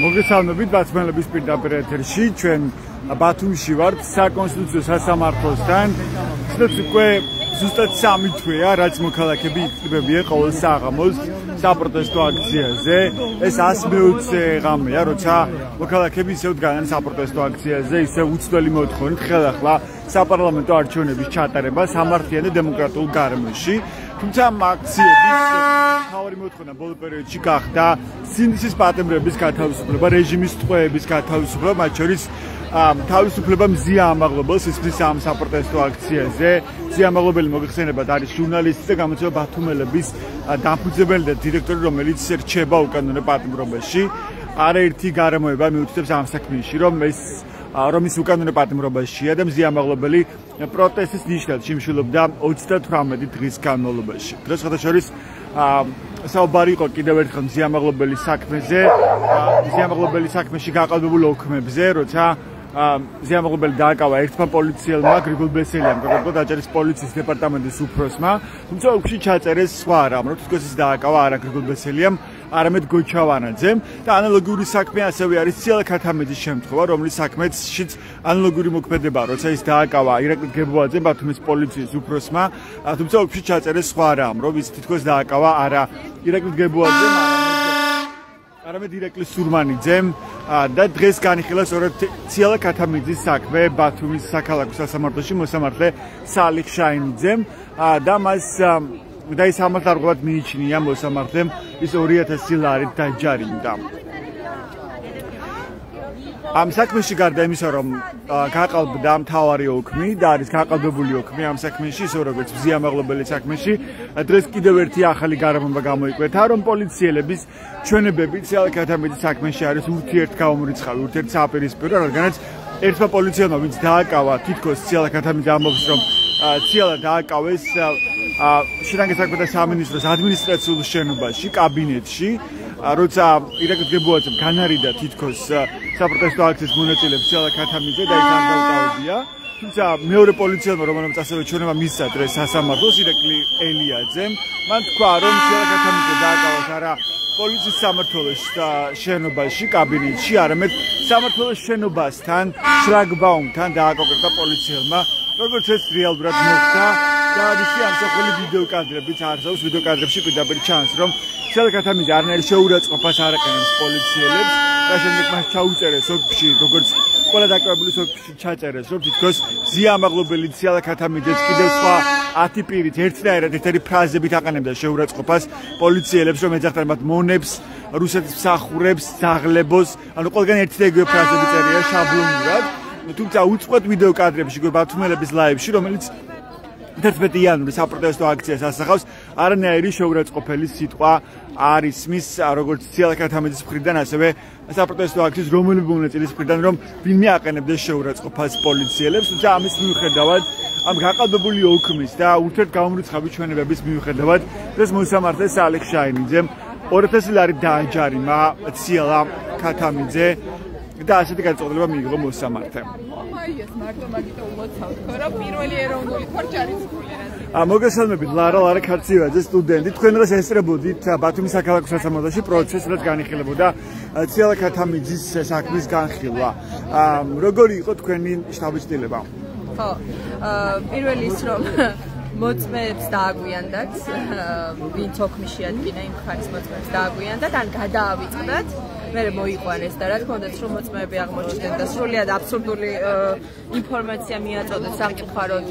მოგესალმებით ბათუმელების პირდაპირ ეთერში ჩვენ ბათუმში ვართ საკონსტიტუციო სასამართლოსთან სადაც უკვე ზუსტად 3 თვეა რაც მოქალაქეები იკრიბებიან ყოველ საღამოს საპროტესტო აქციაზე ეს 120 ღამეა როცა მოქალაქეები ისევ დგანან საპროტესტო აქციაზე ისევ უცვლელი მოთხოვნით ხელახლა საპარლამენტო არჩევნების ჩატარება სამართლიან და დემოკრატიულ გარემოში თუმცა აქციების მთავარი მოთხოვნა ბოლო პერიოდში გახდა სინდისის პატიმრების გათავისუფლება, რეჟიმის ტყვეების გათავისუფლება, მათ შორის თავისუფლება მზია ამაღლებელს ისმის ამ საპროტესტო აქციაზე. მზია ამაღლებელი მოგეხსენებათ არის ჟურნალისტი და გამოცემა ბათუმელების დამფუძნებელი და დირექტორი, რომელიც რჩება უკანონო პატიმრობაში. არაერთი გარემოება მიუთითებს ამ საქმეში, რომ ის უკანონო პატიმრობაშია და მზია ამაღლებელი პროტესტის ნიშნად შიმშილობდა 38 დღის განმავლობაში. დღეს ხათაშორის საუბარი იყო კიდევ ერთხელ მზია ამაღლებელი საქმეზე, მზია ამაღლებელი საქმეში გაყალბებულ ოქმებზე, როცა მზია ამაღლებელი დააკავა ერთმა პოლიციელმა გრიგოლ ბესელიამ, კონკრეტულად დაჭერეს პოლიციის დეპარტამენტის უფროსმა, თუმცა ოფში ჩაწერეს სხვა რამ, რომ თითქოს ის დააკავა არა გრიგოლ ბესელიამ, არამედ გოჩავანაძემ და ანალოგიური საქმე ასევე არის ციალა ქათამიძის შემთხვევა, რომლის საქმეშიც ანალოგიური მოქმედება, როცა ის დააკავა ირაკლი გებუაძემ ბათუმის პოლიციის უფროსმა, თუმცა ოფში ჩაწერეს სხვა რამ, რომ ის თითქოს დააკავა არა ირაკლი გებუაძემ, არამედ ირაკლი სურმანიძემ და დღეს განიხილა სწორედ ციალა ქათამიძის საქმე ბათუმის საქალაქო სასამართლოში მოსამართლე სალიხ შაინიძემ და მას და ის ამას არღულად მიიჩნია მოსამართლემ ის 2000 ლარით დაჯარიმდა. ამ საქმეში გარდა იმისა, რომ გაყალბდა მთავარი ოქმი და არის გაყალბებული ოქმი ამ საქმეში, ისე როგორც მზია ამაღლებელი საქმეში, დღეს კიდევ ერთი ახალი გარემოება გამოიკვეთა, რომ პოლიციელების ჩვენებები ციალა ქათამიძის საქმეში არის ურთიერთგამომრიცხავი, ურთიერთსაპირისპირო, რადგანაც ერთმა პოლიციელმა, ვინც დააკავა თითქოს ციალა ქათამიძე ამბობს, რომ ციალა დააკავეს შინაგან საქმეთა სამინისტროს ადმინისტრაციულ შენობაში, კაბინეტში, როცა ირაკლი გებუაძემ განარიდა თითქოს საპროტესტო აქციის მონაწილეებს ციალა ქათამიძე და ის არ დაუკავებია. თუმცა მეორე პოლიციელმა, რომელმაც ასევე ჩვენება მისცა დღეს სასამართლოს ირაკლი ელიაძემ, მან თქვა, რომ ციალა ქათამიძე დააკავას არა პოლიციის სამმართველოს შენობაში, კაბინეტში, არამედ სამმართველოს შენობასთან, შლაგბაუმთან დააკონკრეტა პოლიციელმა, როგორც ეს რეალურად მოხდა. და ისე ამ სახელი ვიდეო კადრებიც არსებობს, ვიდეო კადრებში პირდაპირ ჩანს, რომ ციალა ქათამიძე არანაირ შეურაცხყოფას არ აკეთებს პოლიციელებს და შემდეგ მას ჩაუწერეს ოფში, როგორც ყველა დაკავებული ოფში ჩაწერეს, რომ თითქოს მზია ამაღლებელი ციალა ქათამიძეც კიდევ სხვა 10 პირით ერთნაირად ერთ-ერთი ფრაზებით აყენებდა შეურაცხყოფას პოლიციელებს, რომ ეძახდნენ მათ მონებს, რუსეთის მსახურებს, ძაღლებოს, ანუ ყველგან ერთი და იგივე ფრაზები წერია შაბლონურად. თუმცა უწყვეტ ვიდეო კადრებში ბათუმელების ლაივში, რომელიც 11 იანვრის საპროტესტო აქციას ასახავს, არანაირი შეურაცხყოფელი სიტყვა არ ისმის როგორც ციალა ქათამიძის მხრიდან, ასევე საპროტესტო აქციის რომელიმე მონაწილის მხრიდან, რომ ვინმე აყენებდეს შეურაცხყოფას პოლიციელებს, თუმცა ამის მიუხედავად, ამ გაყალბებული ოქმის და ურთიერთგამომრიცხავი ჩვენებების მიუხედავად, დღეს მოსამართლე სალიხ შაინიძემ 2000 ლარი დააჯარიმა ციალა ქათამიძე და ასეთი განწყობილება მიიღო მოსამართლემ. მოგესალმებით ლარა ქარციევაძე სტუდენტი. თქვენ რას ესწრებოდით ბათუმის საქალაქო სასამართლოში პროცესს, რაც განიხილებოდა ციალა ქათამიძის საქმის განხილვა. როგორი იყო თქვენი შთაბეჭდილება? ხო, პირველი ის რომ მოწმეებს დააგვიანდათ, ვინც ოქმი შეადგინა იმ ხანის მოწმეებს დააგვიანდათ, ან გადაავიწყდათ. მე მოიყვანეს და რა თქმა უნდა რომ მოწმეები აღმოჩნდნენ და სრულიად აბსურდული ინფორმაცია მიაწოდეთ სამწუხაროდ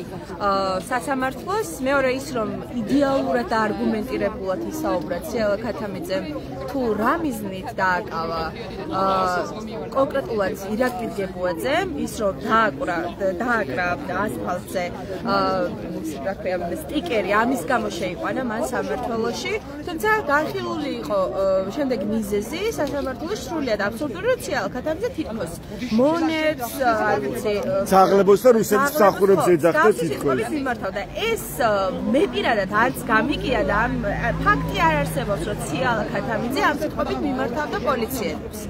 სასამართლოს. მეორე ის რომ იდეალურად და არგუმენტირებულად ისაუბრა ციალა ქათამიძემ თუ რა მიზნით დააკავა კონკრეტულად ირაკლი გებუაძემ, ის რომ დააკრა ასფალტზე სტიკერი, ამის გამო შეიყვანა მან სამმართველოში, თუმცა განხილული იყო შემდეგ მიზეზი სასამართლო შემოგვიყვანს სრულიად აბსურდული, რომ ციალა ქათამიძე თითქოს მონეტს, არ ვიცი, საღლებოს და რუსეთის მსახურებს ეძახდა თითქოს. მიმართავდა. ეს მე პირადად არც გამიგია და ამ ფაქტი არ არსებობს, რომ ციალა ქათამიძე ამ სიტყვებით მიმართავდა პოლიციელებს.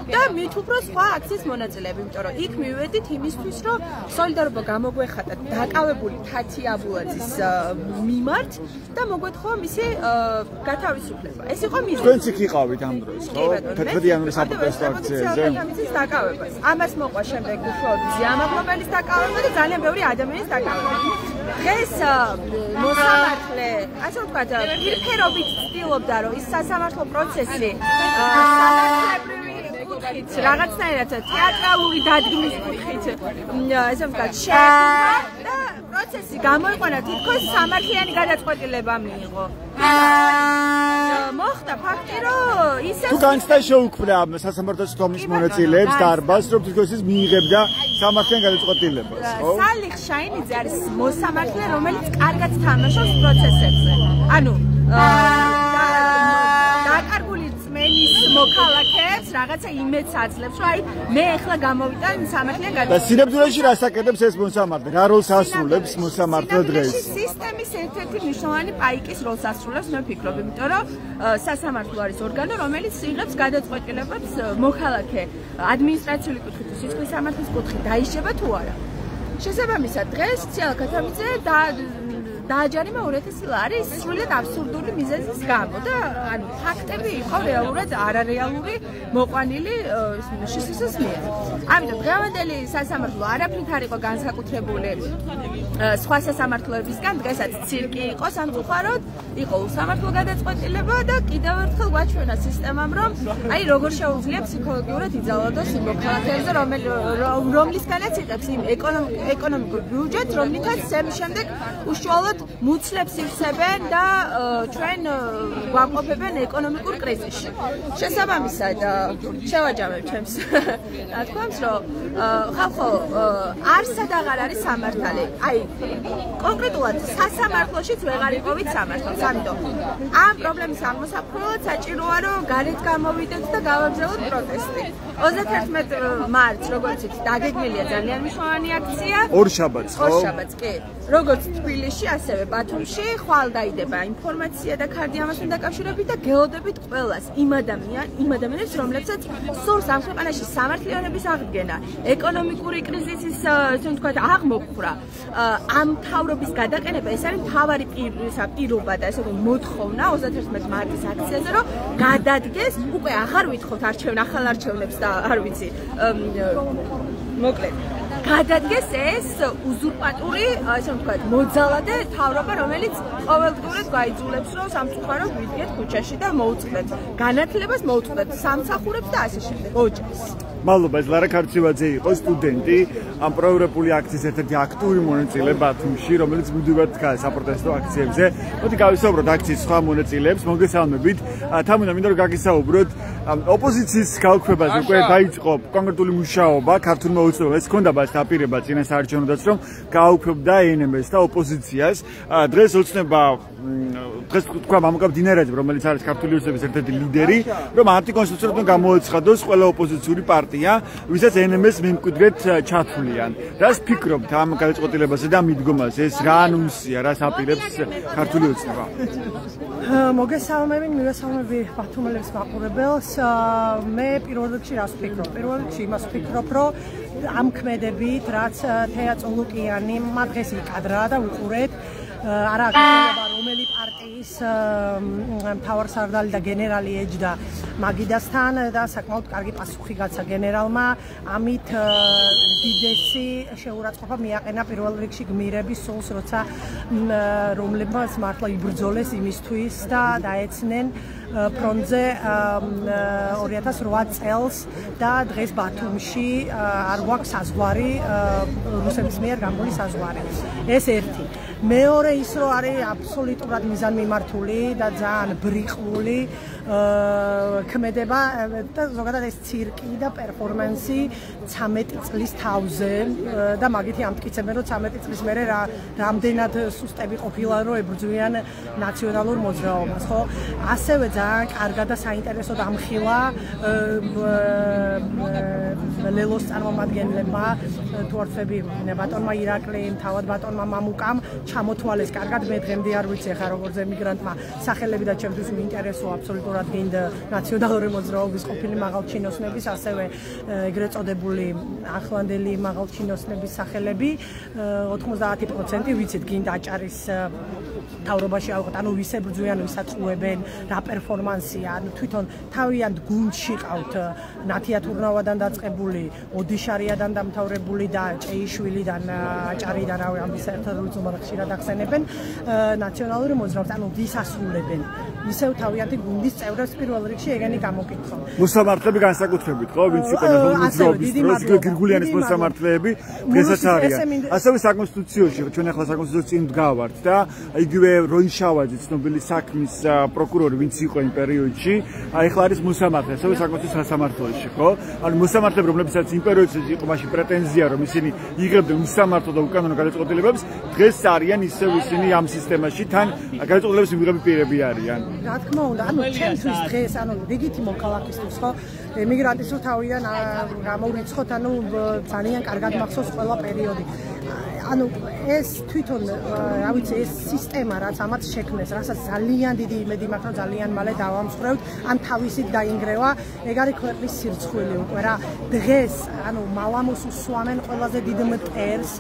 და მით უფრო სხვა აქციის მონაწილეები, იმიტომ რომ იქ მივედით იმისთვის, რომ სოლიდარობა გამოგვეხატა დაკავებული თათი აბულაძის მიმართ და მოგვეთხოვა მისი გათავისუფლება. ეს იყო მიზეზი. თქვენც იქ იყავით ამ დროს, ხო? 14 იანვრის საპროტესტო აქციაზე. დაკავებას. ამას მოყვა შემდეგ უშუალოდ ზიამაღლობელის დაკავება და ძალიან ბევრი ადამიანის დაკავება. დღეს მოსამართლე, ასე ვთქვათ, პირფერობით ცდილობდა, რომ ის სასამართლო პროცესი რაღაცნაირად თეატრალური დადგმის კუთხით, ასე ვთქვათ, შეეხურა და პროცესი გამოიყვანა თითქოს სამართლიანი გადაწყვეტილება მიიღო. მოხდა ფაქტი, რომ ისე თუ განცდა შეუქმნა სასამართლოს თომის მონაწილეებს დარბაზს, რომ თითქოს ის მიიღებდა სამართლიან გადაწყვეტილებას, ხო? სალიხ შაინიძე არის მოსამართლე, რომელიც კარგად თამაშობს პროცესებზე. ანუ დაკარგული წმენის მოქალაქეებს რაღაცა იმედს აძლევს, რომ აი მე ახლა გამოვიდა სამართლიან და სინამდვილეში რას აკეთებს ეს მოსამართლე? რა როლს ასრულებს მოსამართლე დღეს? სისტემის ერთ-ერთი მნიშვნელოვანი პაიკის როლს ასრულებს, მე ვფიქრობ, იმიტომ რომ სასამართლო არის ორგანო, რომელიც იღებს გადაწყვეტილებებს მოქალაქე ადმინისტრაციული კუთხით, სისხლის სამართლის კუთხით დაიშება თუ არა. შესაბამისად, დღეს ციალა ქათამიძე დააჯარიმა 2000 ლარი სრულიად აბსურდული მიზეზის გამო და ანუ ფაქტები იყო რეალურად არარეალური მოყვანილი შსს-ის მიერ. ამიტომ დღევანდელი სასამართლო არაფრით არ იყო განსაკუთრებული სხვა სასამართლოებისგან, დღესაც ცირკი იყო სამწუხაროდ, იყო უსამართლო გადაწყვეტილება და კიდევ ერთხელ გვაჩვენა სისტემამ, რომ აი როგორ შეუძლია ფსიქოლოგიურად იძალადოს იმ მოქალაქეებზე, რომლისგანაც იღებს იმ ეკონომიკურ ბიუჯეტს, რომლითაც შემდეგ უშუალოდ მუცლებს ივსებენ და ჩვენ გვამყოფებენ ეკონომიკურ კრიზისში. შესაბამისად, შევაჯამებ ჩემს თქვენს, რომ ხალხო არსად აღარ არის სამართალი. აი, კონკრეტულად სასამართლოშიც ვეღარ იყავით სამართალს. ამიტომ ამ პრობლემის აღმოსაფხვრელად საჭიროა, რომ გარეთ გამოვიდეთ და გავაგრძელოთ პროტესტი. 31 მარტს, როგორც იცით, დაგეგმილია ძალიან მნიშვნელოვანი აქცია. ორშაბათს, ხო? ორშაბათს, კი. როგორც თბილისში, ასევე ბათუმში ხვალ დაიდება ინფორმაცია და ქარდი ამასთან დაკავშირებით და გელოდებით ყველას იმ ადამიანებს, რომლებსაც სურს ამ ქვეყანაში სამართლიანობის აღდგენა, ეკონომიკური კრიზისის, ასე ვთქვათ, აღმოფხვრა, ამ მთავრობის გადაყენება, ეს არის მთავარი პირობა და ესე ვთქვათ, მოთხოვნა 31 მარტის აქციაზე, რომ გადადგეს, უკვე აღარ ვითხოვთ ახალ არჩევნებს და არ ვიცი, მოკლედ გადადგეს ეს უზურპატური, ასე ვთქვათ, მოძალადე მთავრობა, რომელიც ყოველდღურად გაიძულებს, რომ სამწუხაროდ ვიდგეთ ქუჩაში და მოუწყდეთ განათლებას, მოუწყდეთ სამსახურებს და ასე შემდეგ. ოჯახს. მადლობა, ეს ლარა ქარცივაძე იყო სტუდენტი ამ პროევროპული აქციის ერთ-ერთი აქტიური მონაწილე ბათუმში, რომელიც მუდმივად დგას საპროტესტო აქციებზე. მოდი გავისაუბროთ აქციის სხვა მონაწილეებს, მოგესალმებით. თამუნა, მინდა რომ გაგისაუბროთ ოპოზიციის გაუქმებაზე უკვე დაიწყო კონკრეტული მუშაობა ქართულმა უწყებამ. ეს ჰქონდა დაპირება წინა საარჩევნოდაც, რომ გაუქმებდა ენმს და ოპოზიციას. დღეს ოცნება დღეს თქვა მამუკა დინარაძე, რომელიც არის ქართული ოცნების ერთ-ერთი ლიდერი, რომ ანტიკონსტიტუციურად გამოაცხადოს ყველა ოპოზიციური პარტია, ვისაც ენმს მიმკვიდრეთ ჩათვლიან. რას ფიქრობთ ამ გადაწყვეტილებაზე და მიდგომაზე? ეს რა ანონსია, რას აპირებს ქართული ოცნება? მოგესალმები, მივესალმები ბათუმელებს მაყურებელს. მე პირველ რიგში რას ვფიქრობ? პირველ რიგში იმას ვფიქრობ, რომ ამ ქმედებით, რაც თეატრო ლუკიანი მაგას იკადრა და უყურეთ, არა აღინიშნება რომელი პარტიის მთავარსარდალი და გენერალი ეჯდა მაგიდასთან და საკმაოდ კარგი პასუხი გაცა გენერალმა. ამით დიდესი შეურაცხყოფა მიაყენა პირველ რიგში გმირების სულს, როცა რომლებმაც მართლა იბრძოლეს იმისთვის და დაეცნენ ფრონტზე 2008 წელს და დღეს ბათუმში არ გვაქვს საზღვარი რუსების მიერ გამული საზღვარი. ეს ერთი. მეორე ის რომ არის აბსოლუტურად მიზანმიმართული და ძალიან ბრიყმული ქმედება და ზოგადად ეს ცირკი და პერფორმანსი 13 წლის თავზე და მაგითი ამტკიცებენ რომ 13 წლის მერე რამდენად სუსტები ყოფილა რომ ებრძვიან ნაციონალურ მოძრაობას ხო ასევე ძალიან კარგად და საინტერესოდ ამხილა ლელოს წარმომადგენლებმა თუ არ ვთქვი ბატონმა ირაკლიმ თავად ბატონმა მამუკამ ჩამოთვალეს კარგად მე დღემდე არ ვიცი ახლა როგორც ემიგრანტმა სახელები და ჩემთვის უინტერესო აბსოლუტურად გინდა ნაციონალური მოძრაობის ყოფილი მაღალჩინოსნების ასევე ეგრეთ წოდებული ახლანდელი მაღალჩინოსნების სახელები 90% ვიცით გინდა აჭარის თავრობაში ავიღოთ ანუ ვის ებრძვიან ვის აწუებენ რა პერფორმანსია ანუ თვითონ თავიანთ გუნდში ყავთ ნათია თურნავადან დაწყებული ოდიშარიადან დამთავრებული და ჭეიშვილიდან აჭარიდან რავი ამის საერთოდ უზომარ ხშირად ახსენებენ ნაციონალური მოძრაობის ანუ ვის ასრულებენ ისევ თავიანთი გუნდის წევრებს პირველ რიგში ეგენი გამოკითხონ მოსამართლეები განსაკუთრებით ხო ვინც იყო მოძრაობის დროს გირგულიანის მოსამართლეები დღესაც არიან ასევე საკონსტიტუციაში ჩვენ ახლა საკონსტიტუციაში წინ დგავართ და იგივე როიშავაძე ცნობილი საქმის პროკურორი ვინც იყო იმ პერიოდში აი ახლა არის მოსამართლე ასევე საკონსტიტუციო სასამართლოში ხო ანუ მოსამართლეები რომლებსაც იმ პერიოდში იყო მაშინ პრეტენზია რომ ისინი იღებდნენ უსამართლო და უკანონო გადაწყვეტილებებს დღეს არიან ისევ ისინი ამ სისტემაში თან გადაწყვეტილებების მიღები პირები არიან რა თქმა უნდა ანუ ჩემთვის დღეს ანუ რიგითი მოქალაქისთვის ხო ემიგრანტის რო თავიდან გამოვიცხოთ ანუ ძალიან კარგად მახსოვს ყველა პერიოდი ანუ ეს თვითონ რა ვიცი ეს სისტემა რაც ამათ შექმნეს რასაც ძალიან დიდი იმედი მაქვს რომ ძალიან მალე დავამსხვრევთ ან თავისით დაინგრევა ეგ არის ქვეყნის სირცხვილი უკვე რა დღეს ანუ მალამოს უსვამენ ყველაზე დიდ მტერს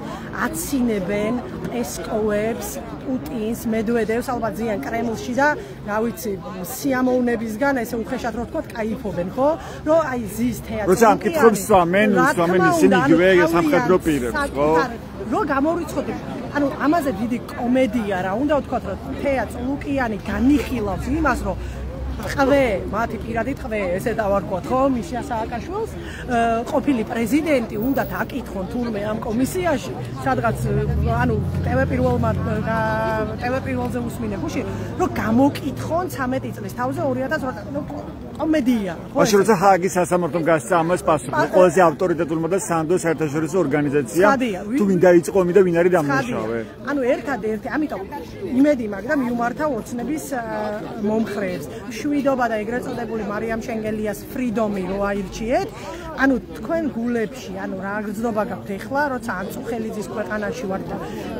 აცინებენ პესკოვებს პუტინს მედვედევს ალბათ ზიან კრემლში და რა ვიცი სიამოვნებისგან ესე უხეშად რო ვთქვათ кайფობენ ხო რომ აი ზის თეატრი როცა ამ კითხვებს სვამენ ისინი იგივე სამხედრო პირებს ხო რო გამორიცხოთ ანუ ამაზე დიდი კომედია რა უნდა ვთქვათ რომ თეატრი ლუკიანი განიხილავს იმას რომ ყვე მათი პირადი ყვე ესე დავარქვათ ხო მიშა სააკაშვილს ყოფილი პრეზიდენტი უნდა დაკითხონ თურმე ამ კომისიაში სადღაც ანუ ტელე-პირველზე უსმინებუში რომ გამოკითხონ 13 წლის თავზე 2008 კომედია ხო მაშინ როცა ჰააგის სასამართლომ გასცა ამას პასუხი ყველაზე ავტორიტეტულმა და სანდო საერთაშორისო ორგანიზაცია თუ ვინ დაიწყო და ვინ არის დამნაშავე ანუ ერთადერთი ამიტომ იმედი მაქვს და მიუმართავ ოცნების მომხრეებს შვიდობა და ეგრეთ წოდებული მარიამ შენგელიას ფრიდომი რო აირჩიეთ ანუ თქვენ გულებში ანუ რა გრძნობა გაქვთ ეხლა როცა ანწუხელიძის ქვეყანაში ვართ და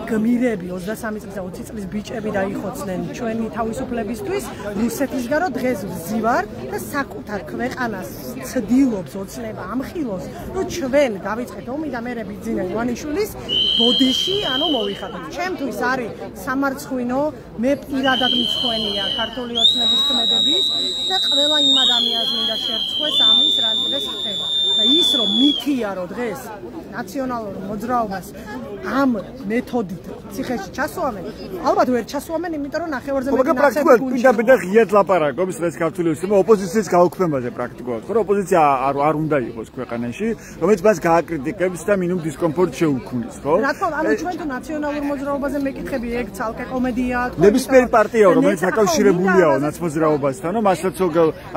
გმირები 23 წლის და 20 წლის ბიჭები დაიხოცნენ ჩვენი თავისუფლებისთვის რუსეთისგან რომ დღეს ვზივარ და საკუთარ ქვეყანას ცდილობს ოცნება ამხილოს რომ ჩვენ დავიწყეთ ომი და მერე ბიძინა ივანიშვილის ბოდიში ანუ მოვიხატოთ ჩემთვის არის სამარცხვინო მე პირადად მიცხვენია ქართული ოცნების ქმედების და ყველა იმ ადამიანს მინდა შერცხვეს ამის რაც დღეს ხდება და ის რომ მითია რომ დღეს ნაციონალურ მოძრაობას ამ მეთოდით ციხეში ჩასვამენ ალბათ ვერ ჩასვამენ იმიტომ რომ ნახევარზე მეტი პრაქტიკულად პირდაპირ ღიად ლაპარაკობს ეს ქართული ოცნება ოპოზიციის გაუქმებაზე პრაქტიკულად ხო ოპოზიცია არ უნდა იყოს ქვეყანაში რომელიც მას გააკრიტიკებს და მინიმუმ დისკომფორტს შეუქმნის ხო რა თქმა უნდა ანუ ჩვენ თუ ნაციონალურ მოძრაობაზე მეკითხები ეგ ცალკე კომედია ნებისმიერი პარტია რომელიც დაკავშირებულია ნაცმოძრაობასთან მასაც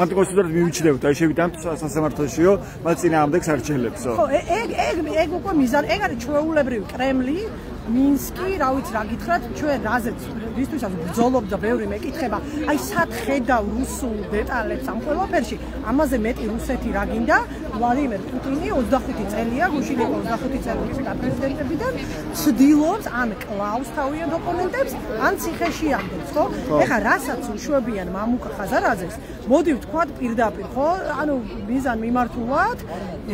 ანტიკონსტიტუციურად მივიჩნევთ აი შევით ამ სასამართლოშიო მას წინააღმდეგს არჩელებსო ხო ეგ უკვე მიზანი ეგ არის ჩვეულებრივი კრემლი მინსკი, რა ვიცი რა გითხრათ, ჩვენ რაზეც ვისთვისაც ბრძოლობ და ბევრი მეკითხება, აი სად ხედავ რუსულ დეტალებს ამ ყველაფერში, ამაზე მეტი რუსეთი რა გინდა, ვლადიმერ პუტინი 25 წელია, გუშინ იყო 25 წელი პრეზიდენტებიდან, ცდილობს ან კლავს თავიანთ ოპონენტებს, ან ციხეში ამდენს, ხო? ეხლა რასაც უშვებიან მამუკა ხაზარაძეს, მოდი ვთქვათ პირდაპირ, ხო? ანუ მიზან მიმართულად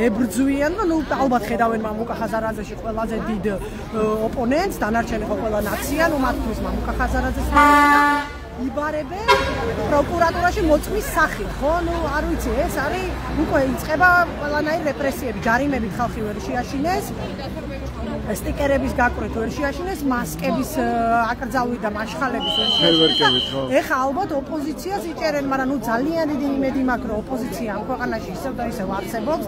ებრძვიან, ну ალბათ ხედავენ მამუკა ხაზარაძეში ყველაზე დიდ ოპონენტს, დანარჩენი ხო ყველა ნაცია, ну მათთვის მამუკა ხაზარაძეს იბარებენ პროკურატურაში მოწმის სახით, ხო? ну არ ვიცი, ეს არის უკვე იწყება ყველანაირი რეპრესიები, ჯარიმებით ხალხი ვერ შეაშინეს. სტიკერების გაკვეთ ვერ შეაშინეს, მასკების აკრძალვით და მაშხალების ვერ შეაშინეს. ეხლა ალბათ ოპოზიციას იჭერენ, მაგრამ ნუ ძალიან დიდი იმედი მაქვს, რომ ოპოზიცია ამ ქვეყანაში ისევ და ისევ არსებობს.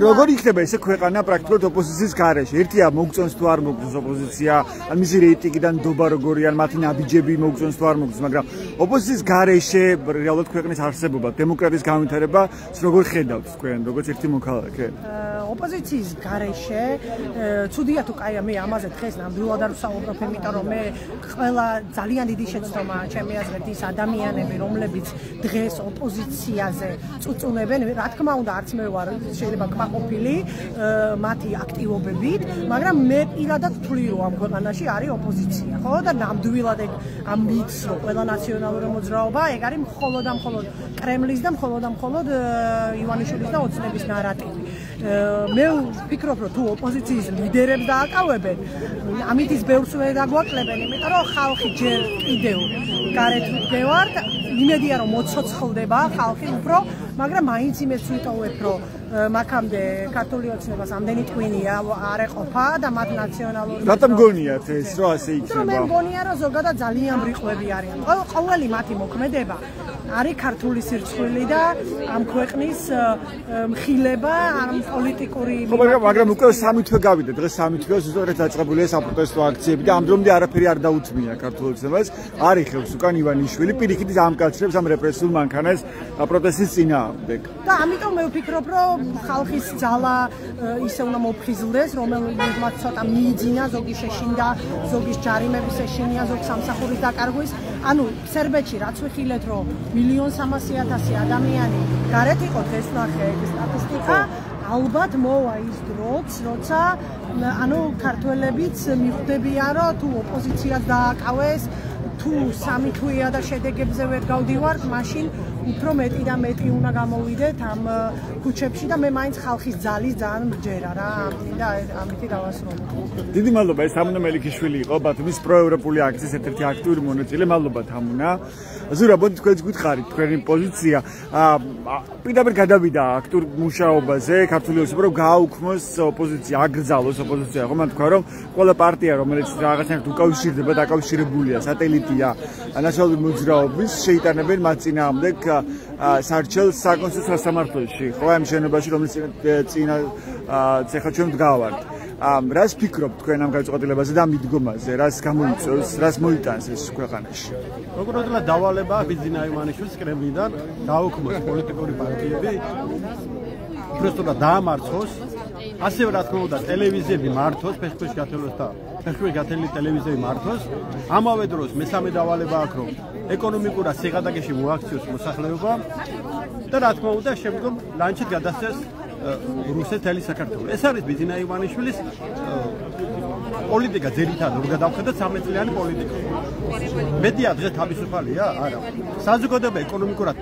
როგორ იქნება ესე ქვეყანა პრაქტიკულად ოპოზიციის გარეშე? ერთია მოგწონს თუ არ მოგწონს ოპოზიცია, ან მისი რეიტინგიდან დობა როგორი, ან მათი ნაბიჯები მოგწონს თუ არ მოგწონს, მაგრამ ოპოზიციის გარეშე რეალურად ქვეყნის არსებობა, დემოკრატიის განვითარება როგორ ხედავთ თქვენ, როგორც ერთი მოქალაქე? ოპოზიციის გარეშე ცუდია თუ კაია, მე ამაზე დღეს ნამდვილად არ ვსაუბრობ, იმიტომ რომ მე ყველა ძალიან დიდი შეცდომაა ჩემი აზრით ის ადამიანები, რომლებიც დღეს ოპოზიციაზე წუწუნებენ, რა თქმა უნდა, არც მე ვარ შეიძლება კმაყოფილი მათი აქტივობებით, მაგრამ მე პირადად ვთვლი, რომ ამ ქვეყანაში არის ოპოზიცია, ხო? და ნამდვილად ეგ ამ მითს, რომ ყველა ნაციონალური მოძრაობა, ეგ არის მხოლოდ და მხოლოდ კრემლის და მხოლოდ და მხოლოდ ივანიშვილის და ოცნების ნარატივი. მე ვფიქრობ, რომ თუ ოპოზიციის ლიდერებს დააკავებენ, ამით ის ბევრს ვერ დაგვაკლებენ, იმიტომ რომ ხალხი ჯერ კიდევ გარეთ ვდგევართ, იმედია რომ მოცოცხლდება ხალხი უფრო, მაგრამ მაინც იმედს ვიტოვებ, რომ მაქამდე ქართული ოცნებას ამდენი ტვინია არ ეყოფა და მათ ნაციონალური რატომ გონიათ ეს რომ ასე იქნება? მე მგონია რომ ზოგადად ძალიან ბრიყვები არიან. ყოველი მათი მოქმედება არის ქართული სირცხვილი და ამ ქვეყნის მხილება, ამ პოლიტიკური მაგრამ უკვე 3 თვე გავიდა, დღეს 3 თვეა ზუსტად დაწყებულია საპროტესტო აქციები და ამ დრომდე არაფერი არ დაუთმია ქართულ ოცნებას. არ იხევს უკან ივანიშვილი, პირიქით ამკაცრებს ამ რეპრესიულ მანქანას პროტესტის წინააღმდეგ. და ამიტომ მე ვფიქრობ, რომ ხალხის ძალა ისე უნდა მოფხიზლდეს, რომელმაც ცოტა მიიძინა, ზოგი შეშინდა, ზოგის ჯარიმების ეშინია, ზოგი სამსახურის დაკარგვის. ანუ სერბეთში რაც ვიხილეთ, რომ 1.300.000 ადამიანი გარეთ იყო დღეს ნახე სტატისტიკა, ალბათ მოვა ის დროც, როცა ანუ ქართველებიც მიხვდებიან, რომ თუ ოპოზიციას დააკავეს, თუ 3 თვეა და შედეგებზე ვერ გავდივართ, მაშინ უფრო მეტი და მეტი უნდა გამოვიდეთ ამ ქუჩებში და მე მაინც ხალხის ძალის ძალიან მჯერა რა, და ამითი დავასრულებ. დიდი მადლობა, ეს თამუნა მელიქიშვილი იყო, ბათუმის პროევროპული აქციის ერთ-ერთი აქტიური მონაწილე. მადლობა თამუნა. ზურა, ბოდი თქვენც გითხარით, თქვენი პოზიცია პირდაპირ გადავიდა აქტიურ მუშაობაზე, ქართული ოცნება რომ გააუქმოს ოპოზიცია, აკრძალოს ოპოზიცია, ხო მან თქვა რომ ყველა პარტია, რომელიც რაღაცნაირად უკავშირდება, დაკავშირებულია, სატელიტია ნაციონალური მოძრაობის, შეიტანებენ მათ წინააღმდეგ სარჩელ საკონსტიტუციო სასამართლოში, ხო ამ შენობაში, რომელიც წინა ცეხა ჩვენ ვდგავართ. რას ფიქრობთ თქვენ ამ გადაწყვეტილებაზე და მიდგომაზე, რას გამოიწვევს, რას მოიტანს ეს ქვეყანაში? პროკურორთა დავალება ბიზინა ივანიშვილის კრემლიდან გააუქმოს პოლიტიკური პარტიები, უბრალოდ დაამარცხოს, ასევე რა თქმა უნდა ტელევიზიები მართოს, ფეხბურთის გათელოს და ფეხბურთის გათელი ტელევიზიები მართოს. ამავე დროს მესამე დავალება აქვს, რომ ეკონომიკურად სიღატაკეში მოაქციოს მოსახლეობა და რა თქმა უნდა შემდგომ ლანჩით გადასცეს რუსეთელი საქართველოს. ეს არის ბიზინა ივანიშვილის პოლიტიკა ძირითადად რომ გადავხედოთ 13 წლიანი პოლიტიკა. მედია დღეს თავისუფალია? არა. საზოგადოება ეკონომიკურად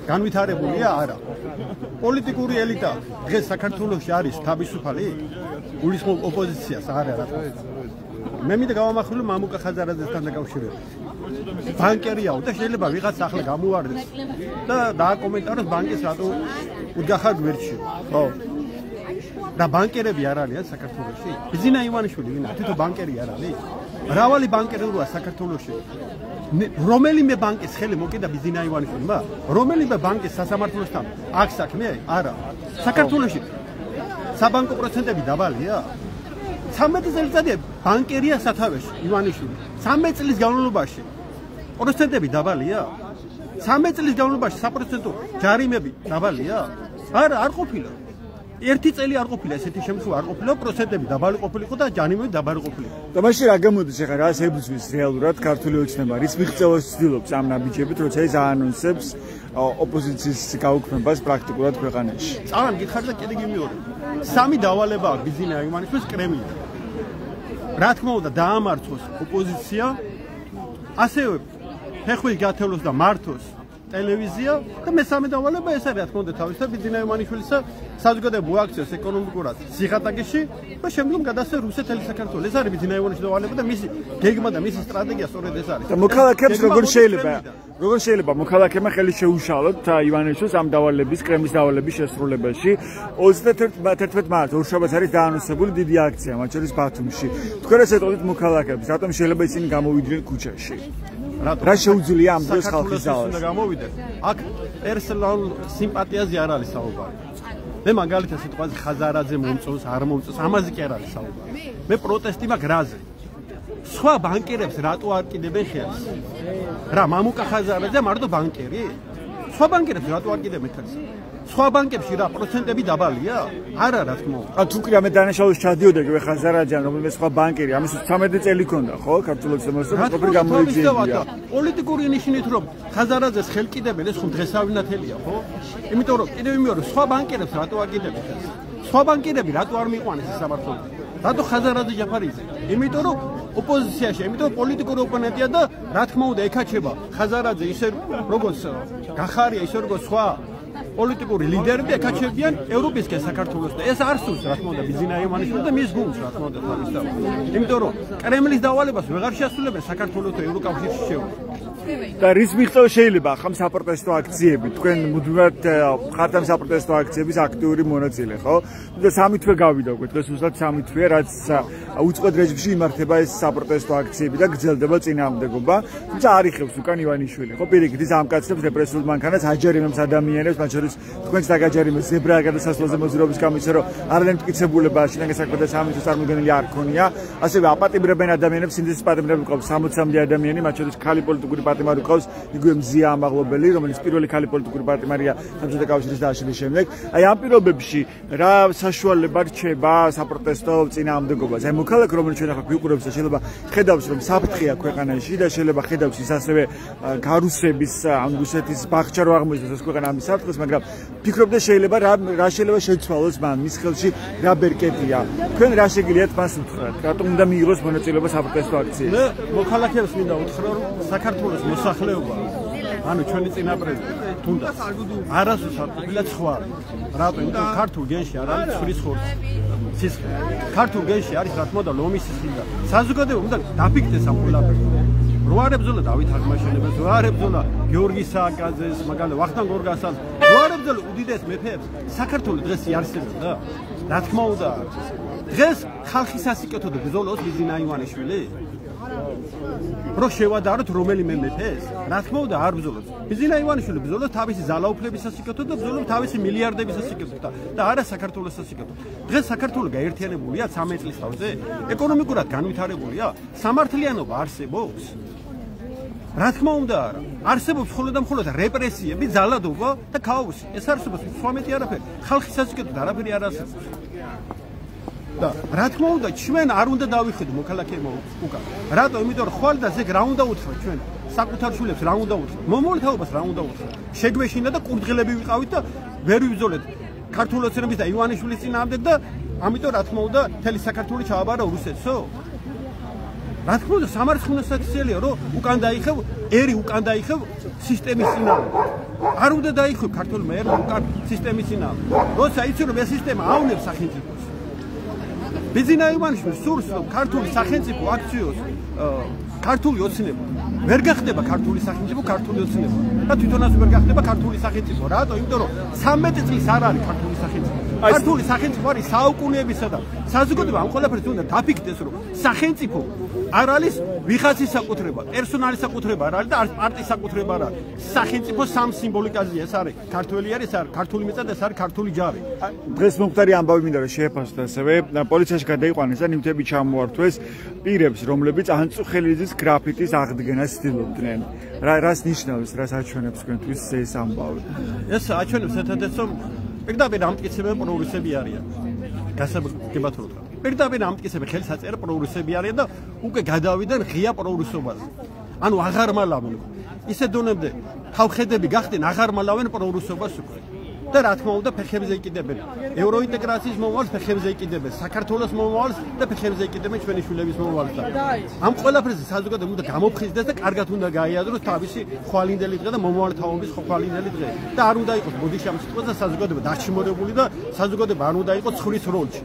განვითარებულია? არა. პოლიტიკური ელიტა დღეს საქართველოში არის თავისუფალი? გულისხმობ ოპოზიციას? არა რა. მე მინდა გავამახვილო მამუკა ხაზარაძესთან დაკავშირებით. ბანკერიაო და შეიძლება ვიღაც ახლა გამოვარდეს და დააკომენტაროს ბანკის რატო უდგახარ გვერდში. ხო. და ბანკერები არ არიან საქართველოში? ბიზინა ივანიშვილი ვინა? თვითონ ბანკერი არ არის? მრავალი ბანკერი როა საქართველოში. რომელიმე ბანკის ხელი მოკიდა ბიზინა ივანიშვილმა? რომელიმე ბანკის სასამართლოსთან აქვს საქმე? არა. საქართველოში საბანკო პროცენტები დაბალია? 13 წელიწადია ბანკერია სათავეში ივანიშვილი. 13 წლის განმავლობაში პროცენტები დაბალია? 13 წლის განმავლობაში საპროცენტო ჯარიმები დაბალია? არა, არ ყოფილა. ერთი წელი არ ყოფილა, ესეთი შემთხვევა არ ყოფილა, პროცენტები დაბალი ყოფილიყო და ჯარიმები დაბალი ყოფილიყო. და მაშინ რა გამოდის ახლა, რას ებრძვის რეალურად ქართული ოცნება? რის მიღწევას ცდილობს ამ ნაბიჯებით, როცა ეს აანონსებს ოპოზიციის გაუქმებას პრაქტიკულად ქვეყანაში? წავან გითხარ და კიდე გიმეორე. 3 დავალება აქვს ბიზინა ივანიშვილის კრემლიდან. რა თქმა უნდა დაამარცხოს ოპოზიცია, ასევე ფეხბურთის გათელოს და მართოს ტელევიზია და მესამე დავალება ეს არის რა თქმა უნდა თავისთავად ბიძინა ივანიშვილისა საზოგადოებრივ აქციას ეკონომიკურად სიღატაკეში და შემდგომ გადასცე რუსეთელი საქართველოს. ეს არის ბიძინა ივანიშვილის დავალება და მისი გეგმა და მისი სტრატეგია სწორედ ეს არის. და მოქალაქეებს როგორ შეიძლება მოქალაქეებმა ხელი შეუშალოთ ივანიშვილის ამ დავალების კრემლის დავალების შესრულებაში 31 მარტს ორშაბათს არის დაანონსებული დიდი აქცია მათ შორის ბათუმში. თქვენ ეს ეტყობთ მოქალაქეებს რატომ შეიძლება ისინი გამოვიდნენ ქუჩაში? რა შეუძლია ამ დროს ხალხის ძალას? უნდა გამოვიდნენ. აქ პერსონალურ სიმპათიაზე არ არის საუბარი. მე მაგალითად სიტყვაზე ხაზარაძე მომწონს, არ მომწონს, ამაზე კი არ არის საუბარი. მე პროტესტი მაქვს რაზე? სხვა ბანკერებს რატო არ კიდებენ ხელს? რა მამუკა ხაზარაძე მარტო ბანკერი? სხვა ბანკერებს რატო არ კიდებენ ხელს? სხვა ბანკებში რა პროცენტები დაბალია? არა, რა თქმა უნდა. თუ კი რამე დანაშაულს ჩადიოდა კი ხაზარაძე ან რომელიმე სხვა ბანკერი, ამის 13 წელი ქონდა, ხო? ქართულ ოცნებასთან ყოფილი გამოიწვია. პოლიტიკური ნიშნით რომ ხაზარაძეს ხელკიდებენ, ეს ხომ დღესავინათელია, ხო? იმიტომ რომ კიდევ მეორე სხვა ბანკერებს რატო არ კიდებენ ხელს? სხვა ბანკერები რატო არ მიყვანეს ეს სამართლობა? რატო ხაზარაძე ჯაფარიძე? იმიტომ რომ ოპოზიციაში, იმიტომ რომ პოლიტიკური ოპონენტია და რა თქმა უნდა ეკაჩება ხაზარაძე ისე როგორც გახარია, ისე როგორც სხვა პოლიტიკური ლიდერები ეკაჩებიან ევროპისკენ საქართველოს და ეს არ სურს რა თქმა უნდა ბიძინა ივანიშვილი და მის გუნდს რა თქმა უნდა თავისთავად. იმიტომ რომ კრემლის დავალებას ვეღარ შეასრულებენ საქართველოს და ევროკავშირში შეუძლია. და რის მიღწევა შეიძლება ახლა საპროტესტო აქციები? თქვენ მუდმივად ხართ ამ საპროტესტო აქციების აქტიური მონაწილე, ხო? და 3 თვე გავიდა უკვე, დღეს უბრალოდ 3 თვეა, რაც უწყლოდ რეჟიმში იმართება ეს საპროტესტო აქციები და გრძელდება წინააღმდეგობა. თუმცა არ იხევს უკან ივანიშვილი, ხო? პირიქით ის ამკაცებს რეპრესიულ მანქანას აჯერიმებს ადამიანებს, მათ შორის თქვენც დაგაჯერიმეს ზებრა გადასასვლელზე მოძრაობის გამო, რომ არადენ მტკიცებულება შინაგან საქმეთა სამინისტროს წარმოდგენილი არ ქონია. ასევე აპატიმრებენ ადამიანებს, სინდისის პატიმრები ყავს 60-მდე ადამიანი, მათ შორის ხალი პოლიტიკური პატიმარი ყავს იგივე მზია ამაღლობელი, რომელიც პირველი ხალი პოლიტიკური პატიმარია საბჭოთა კავშირის დაშლის შემდეგ. აი ამ პირობებში რა საშუალება რჩება საპროტესტო წინააღმდეგობაზე? აი მოქალაქე რომელიც ჩვენ ახლა გვიყურებს და შეიძლება ხედავს რომ საფრთხეა ქვეყანაში და შეიძლება ხედავს ის ასევე გარუსების ან რუსეთის ბაღჩა რო აღმოჩნდეს ეს ქვეყანა ამის საფრთხეს, მაგრამ ფიქრობთ შეიძლება რა შეიძლება შეცვალოს მან მის ხელში რა ბერკეტია? თქვენ რა შეგიძლიათ მას უთხრათ? რატომ უნდა მიიღოს მონაწილეობა საპროტესტო აქციებში? მე მოქალაქეებს მინდა უთხრა რომ საქართველოს მოსახლეობა ანუ ჩვენი წინაპრები თუნდაც არასდროს არ ყოფილა ცხვარი. რატო? იმიტომ ქართულ გენში არ არის ცხვრის ხორცი. სისხლი. ქართულ გენში არის რა თქმა უნდა ლომის სისხლი და საზოგადოება უნდა დაფიქრდეს ამ ყველაფერზე. რო არ ებრძოლა დავით აღმაშენებელს, რო არ ებრძოლა გიორგი სააკაძეს, მაგალითად ვახტანგ გორგასალს, რო არ ებრძოლა უდიდეს მეფეებს, საქართველოს დღეს იარსებოდა. რა თქმა უნდა, დღეს ხალხი სასიკეთოდ ბრძოლობს ბიძინა ივანიშვილი. რო შევადაროთ რომელიმე მეფეს? რა თქმა უნდა არ ბრძოლობს. ბიძინა ივანიშვილი ბრძოლობს თავისი ძალაუფლების სასიკეთოდ და ბრძოლობს თავისი მილიარდების სასიკეთოდ და არა საქართველოს სასიკეთოდ. დღეს საქართველო გაერთიანებულია 13 წლის თავზე? ეკონომიკურად განვითარებულია? სამართლიანობა არსებობს? რა თქმა უნდა არა. არსებობს მხოლოდ და მხოლოდ რეპრესიები, ძალადობა და ქაოსი. ეს არსებობს, სხვა მეტი არაფერი. ხალხის სასიკეთოდ არაფერი არ არსებობს. და რა თქმა უნდა ჩვენ არ უნდა დავიხედო მოქალაქეებმა უკან. რატო? იმიტომ რომ ხვალ და ზეგ რა უნდა უთხრათ ჩვენ? საკუთარ შვილებს რა უნდა უთხრათ? მომოვლთაობას რა უნდა უთხრათ? შეგვეშინა და კურდღელები ვიყავით და ვერ ვიბრძოლეთ ქართულ ოცნების და ივანიშვილის წინააღმდეგ და ამიტომ რა თქმა უნდა მთელი საქართველოს ჩააბარა რუსეთსო? რა თქმა უნდა სამარცხინო საქციელია რომ უკან დაიხევ ერი უკან დაიხევ სისტემის წინააღმდეგ. არ უნდა დაიხევ ქართულმა ერმა უკან სისტემის წინააღმდეგ. როცა იცი რომ ეს სისტემა ავნებს სახელმწიფოს. ბიძინა ივანიშვილი სურს რომ ქართული სახელმწიფო აქციოს ქართული ოცნება ვერ გახდება ქართული სახელმწიფო, ქართული ოცნება და თვითონაც ვერ გახდება ქართული სახელმწიფო. რატო? იმიტომ რომ 13 წლის არ არის ქართული სახელმწიფო. ქართული სახელმწიფო არის საუკუნეებისა და საზოგადოება ამ ყველაფერს უნდა დაფიქრდეს რომ სახელმწიფო არ არის ვიღაცის საკუთრება, პერსონალის საკუთრება არ არის და პარტიის საკუთრება არ არის. სახელმწიფო სამ სიმბოლიკაზია, ეს არის ქართველი არის, ეს არის ქართული მეწადა, ეს არის ქართული ჯარი. დღეს მომხდარი ამბავი მინდა რომ შეეფასოთ ასევე პოლიციაში გადაიყვანეს და ნივთები ჩამოართვეს პირებს, რომლებიც ანწუხელიძის გრაფიტის აღდგენას ცდილობდნენ. რას ნიშნავს, რას აჩვენებს თქვენთვის ეს ამბავი? ეს აჩვენებს ერთადერთს რომ პირდაპირ ამტკიცებენ პრორუსები არიან. გასაგებად რომ პირდაპირ ამტკიცებენ ხელს აწერენ პრორუსები არიან და უკვე გადავიდნენ ღია პრორუსობაზე. ანუ აღარ მალავენ. ისე დონემდე თავხედები გახდნენ აღარ მალავენ პრორუსობას უკვე. და რა თქმა უნდა ფეხებზე იკიდებენ ევროინტეგრაციის მომავალს ფეხებზე იკიდებენ საქართველოს მომავალს და ფეხებზე იკიდებენ ჩვენი შვილების მომავალს და ამ ყველაფერზე საზოგადოება უნდა გამოფხიზდეს და კარგად უნდა გაიაზროს თავისი ხვალინდელი დღე და მომავალი თაობის ხვალინდელი დღე და არ უნდა იყოს ბოდიშამ სიტყვაზე და საზოგადოება დაშიმორებული და საზოგადოება არ უნდა იყოს ცხვრის როლში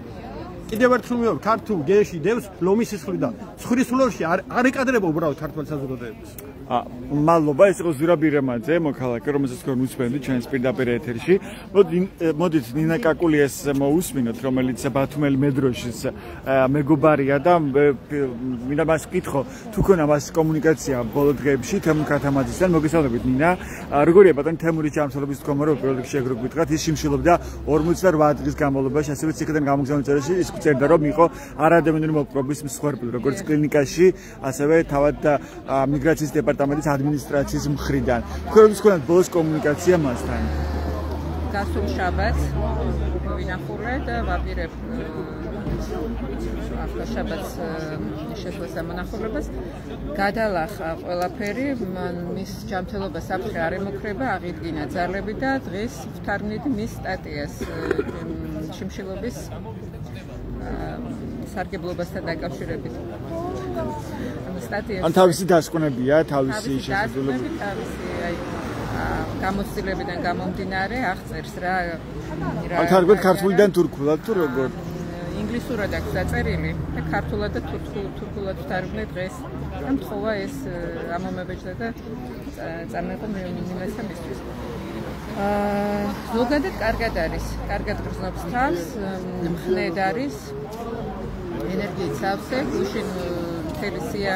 კიდევ ერთხელ მივავალ ქართულ გეში დევს ლომის სისხლი და ცხვრის როლში არ ეკადრება უბრალოდ ქართულ საზოგადოებას მადლობა ეს იყო ზურაბ ირემაძე მოქალაქე რომელსაც თქვენ უსმენთ ჩვენს პირდაპირ ეთერში მოდით ნინა კაკულიას მოусმინოთ რომელიც ბათუმელი მედროშის მეგობარია და მინდა მას ვკითხო თუ ქონა მას კომუნიკაცია ბოლო დღეებში თემურ ქათამაძისთან მოგესალმებით ნინა როგორია ბატონი თემურის ჯანმრთელობის თქმა რომ პირველ რიგში ეგრე გითხრათ ის შიმშილობდა 48 დღის განმავლობაში ასევე ციხიდან გამოგზავნილ წერილში ის წერდა რომ იყო არადევნური მოპყრობის მსხვერპლი როგორც კლინიკაში ასევე თავად მიგრაციის დეპარტამენტის ადმინისტრაციის მხრიდან. Თქვენს გქონდათ ბოლოს კომუნიკაცია მასთან. გასულ შაბათს ვინახულე და ვაპირებ ახლა შაბათს შესვლას ამონახულებას გადალახა ყველაფერი მის ჯანმრთელობას საფრთხე არ ემუქრება აღიდგინა ძალები და დღეს ვთარგმნით მის სტატიას შიმშილობის სარგებლობასთან დაკავშირებით. ან თავისი დასკვნებია, თავისი შესაძლებლობები, გამოცდილებიდან გამომდინარე აღწერს რა. ან თარგმნით ქართულიდან თურქულად თუ როგორ? ინგლისურად აქვს დაწერილი და ქართულად და თურქულად ვთარგმნე დღეს. და მთხოვა ეს ამომებეჭდა და წამეყო მიმეცა მისთვის. ზოგადად კარგად არის, კარგად გრძნობს თავს, მხნედ არის, ენერგიით სავსე, გუშინ თელესია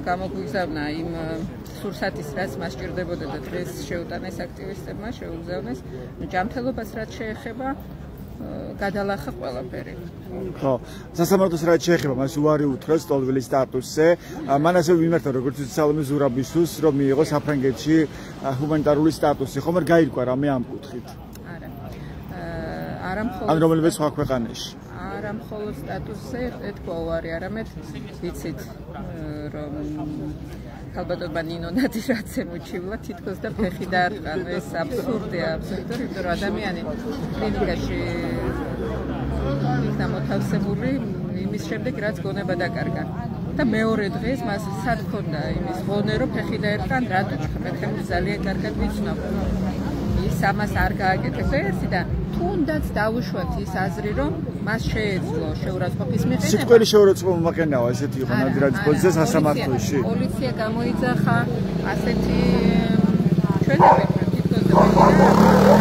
გამოგვიგზავნა იმ სურსათის რაც მას სჭირდებოდა და დღეს შეუტანეს აქტივისტებმა შეუგზავნეს ჯანმრთელობას რაც შეეხება გადალახა ყველაფერი. ხო, სასამართლოს რაც შეეხება მას უარი უთხრეს სტოლვილის სტატუსზე. მან ასევე მიმართა როგორც სალომე ზურაბისთვის რომ მიიღო საფრანგეთში ჰუმანიტარული სტატუსი. ხომ არ გაირკვა რამე ამ კუთხით? არა მხოლოდ ან რომელიმე სხვა ქვეყანაში. არა მხოლოდ სტატუსზე ეთქვა უარი, არამედ ვიცით რომ ალბათობა ნინო ნადირაძე მოჩივლა თითქოს და ფეხი დაარტყა. ეს აბსურდია, იმიტომ რომ ადამიანი კლინიკაში იქნა მოთავსებული იმის შემდეგ რაც გონება დაკარგა. და მეორე დღეს მას სად ქონდა იმის ღონე რომ ფეხი დაარტყა, რატო ჩხმეთემ ძალიან კარგად ვიცნობ. ის ამას არ გააკეთებდა ერთი და თუნდაც დაუშვათ ის აზრი რომ მას შეეძლო შეურაცხყოფის მიღება. სიტყველი შეურაცხყოფა მოყენავა ესეთი იყო ნადირაძის პოზიცია სასამართლოში. პოლიცია გამოიძახა ასეთი ჩვენები თვითონ და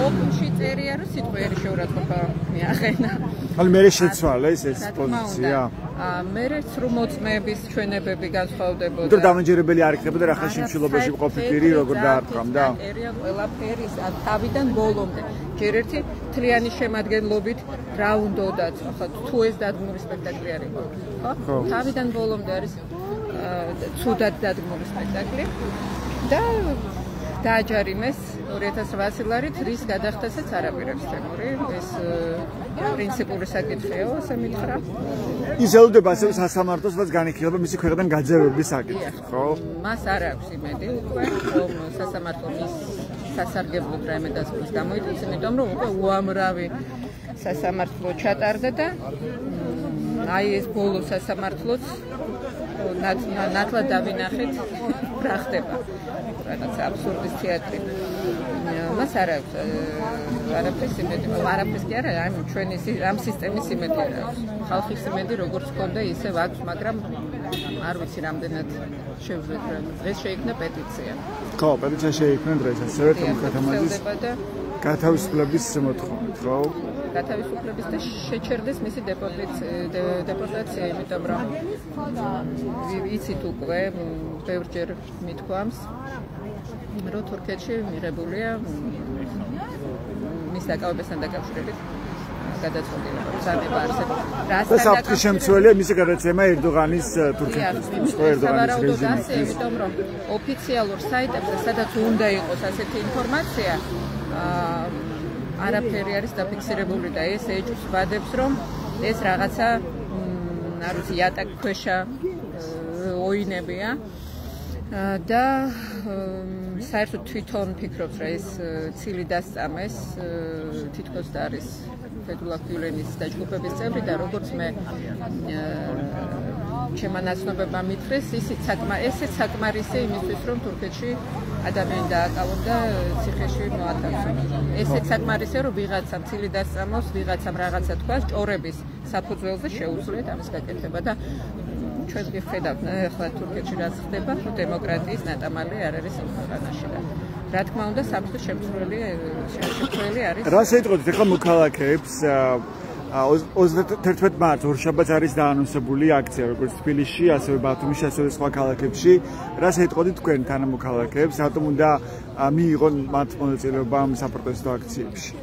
ოკუში წერია რომ სიტყველი შეურაცხყოფა მიახენა. ანუ მე შეცვალეს ეს პოზიცია. მერე სრულ მოწმეების ჩვენებები განსხვავდებოდა. იმიტომ დამაჯერებელი არ იქნებოდა რა ხარ შიმშილობაში ყოფილი პირი როგორ დაარტყამდა. ყველაფერი თავიდან ბოლომდე. ჯერ ერთი თლიანი შემადგენლობით რა უნდათ, ახლა თუ ეს დადგმული სპექტაკლი არის, ხო? თავიდან ბოლომდე არის ცუდად დადგმული სპექტაკლი და დააჯარიმეს 2800 ლარით, რის გადახდასაც არ აპირებს თემური. ეს პრინციპული საკითხია, ასე მითხრა. ის ელოდება ასევე სასამართლოს, რაც განიხილება მისი ქვეყნიდან გაძევების საკითხი, ხო? მას არ აქვს იმედი უკვე, რომ სასამართლო მის სასარგებლოდ რაიმე დასკვნას გამოიწვევს, იმიტომ რომ უკვე უამრავი სასამართლო ჩატარდა და აი ეს ბოლო სასამართლოც ნათლად დავინახეთ რა ხდება. რაღაც აბსურდის თეატრი. მას არ აქვს არაფრის იმედი, არაფრის კი არა, აი ჩვენი ამ სისტემის იმედი არ აქვს. ხალხის იმედი როგორც ქონდა ისევ აქვს, მაგრამ არ ვიცი რამდენად შევძლებ. დღეს შეიქმნა პეტიცია. ხო, პეტიცია შეიქმნა დღეს, ასევე თემურქათამაძის გათავისუფლების მოთხოვნით, ხო? გათავისუფლების და შეჩერდეს მისი დეპორტაცია, იმიტომ რომ იცით უკვე ბევრჯერ მithქვამს, რომ თურქეთში მიღებულია მის დაკავებასთან დაკავშირებით გადაწყვეტილება. ზანება არსებობს. და საფრთხის შემცველია მისი გადაცემა ერდოღანის თურქეთის, ერდოღანის რეჟიმის. იმიტომ რომ ოფიციალურ საიტებზე, სადაც უნდა იყოს ასეთი ინფორმაცია, არაფერი არის დაფიქსირებული და ეს ეჭვს ვადებს, რომ ეს რაღაცა არ ვიცი, იატაკქვეშა ოინებია და საერთოდ თვითონ ფიქრობს, რომ ეს ცილი დასწამეს, თითქოს და არის ფედულა გიულენის და ჯგუფების წევრი და როგორც მე ჩემმა ნაცნობებმა მითხრეს, ესეც საკმარისი იმისთვის, რომ თურქეთში ადამიანი დააკავონ და ციხეში მოათავსონ. ესეც საკმარისია, რომ ვიღაცამ ცილი დასწამოს, ვიღაცამ რაღაცა თქვას, ჭორების საფუძველზე შეუძლიათ ამის გაკეთება და ჩვენ ვხედავთ ახლა თურქეთში რაც ხდება, ხო დემოკრატიის ნატამალი არ არის ამ ქვეყანაში და რა თქმა უნდა სამწუხაროდ შემცვლელი არის. რა შეიტყოდით ახლა მოქალაქეებს 31 მარტს ორშაბათს არის დაანონსებული აქცია როგორც თბილისში, ასევე ბათუმში, ასევე სხვა ქალაქებში. რა შეიტყოდით თქვენ თანამოქალაქეებს, რატომ უნდა მიიღონ მათ მონაწილეობა ამ საპროტესტო აქციებში?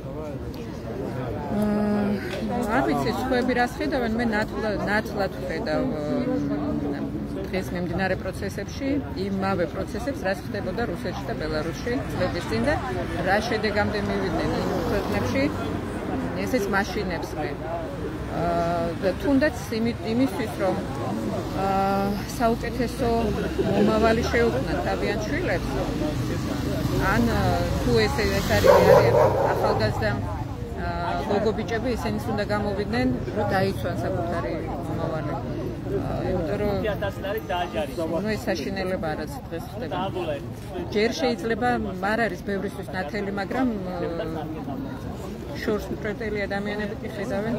არ ვიცი, სხვაები რას ხედავენ, მე ნათლად ვხედავ დღეს მიმდინარე პროცესებში, იმავე პროცესებს, რაც ხდებოდა რუსეთში და ბელარუსში წლების წინ და რა შედეგამდე მივიდნენ იმ ქვეყნებში, ესეც მაშინებს მე. და თუნდაც იმისთვის, რომ საუკეთესო მომავალი შეუქმნათ თავიანთ შვილებს, ან თუ ეს არის ახალგაზრდა გოგო ბიჭები, ისინიც უნდა გამოვიდნენ, რომ დაიცვან საკუთარი მომავალი. იმიტომ რომ ეს საშინელება რაც დღეს ხდება. ჯერ შეიძლება არ არის ბევრისთვის ნათელი, მაგრამ შორს მკრეტელი ადამიანები კი ხედავენ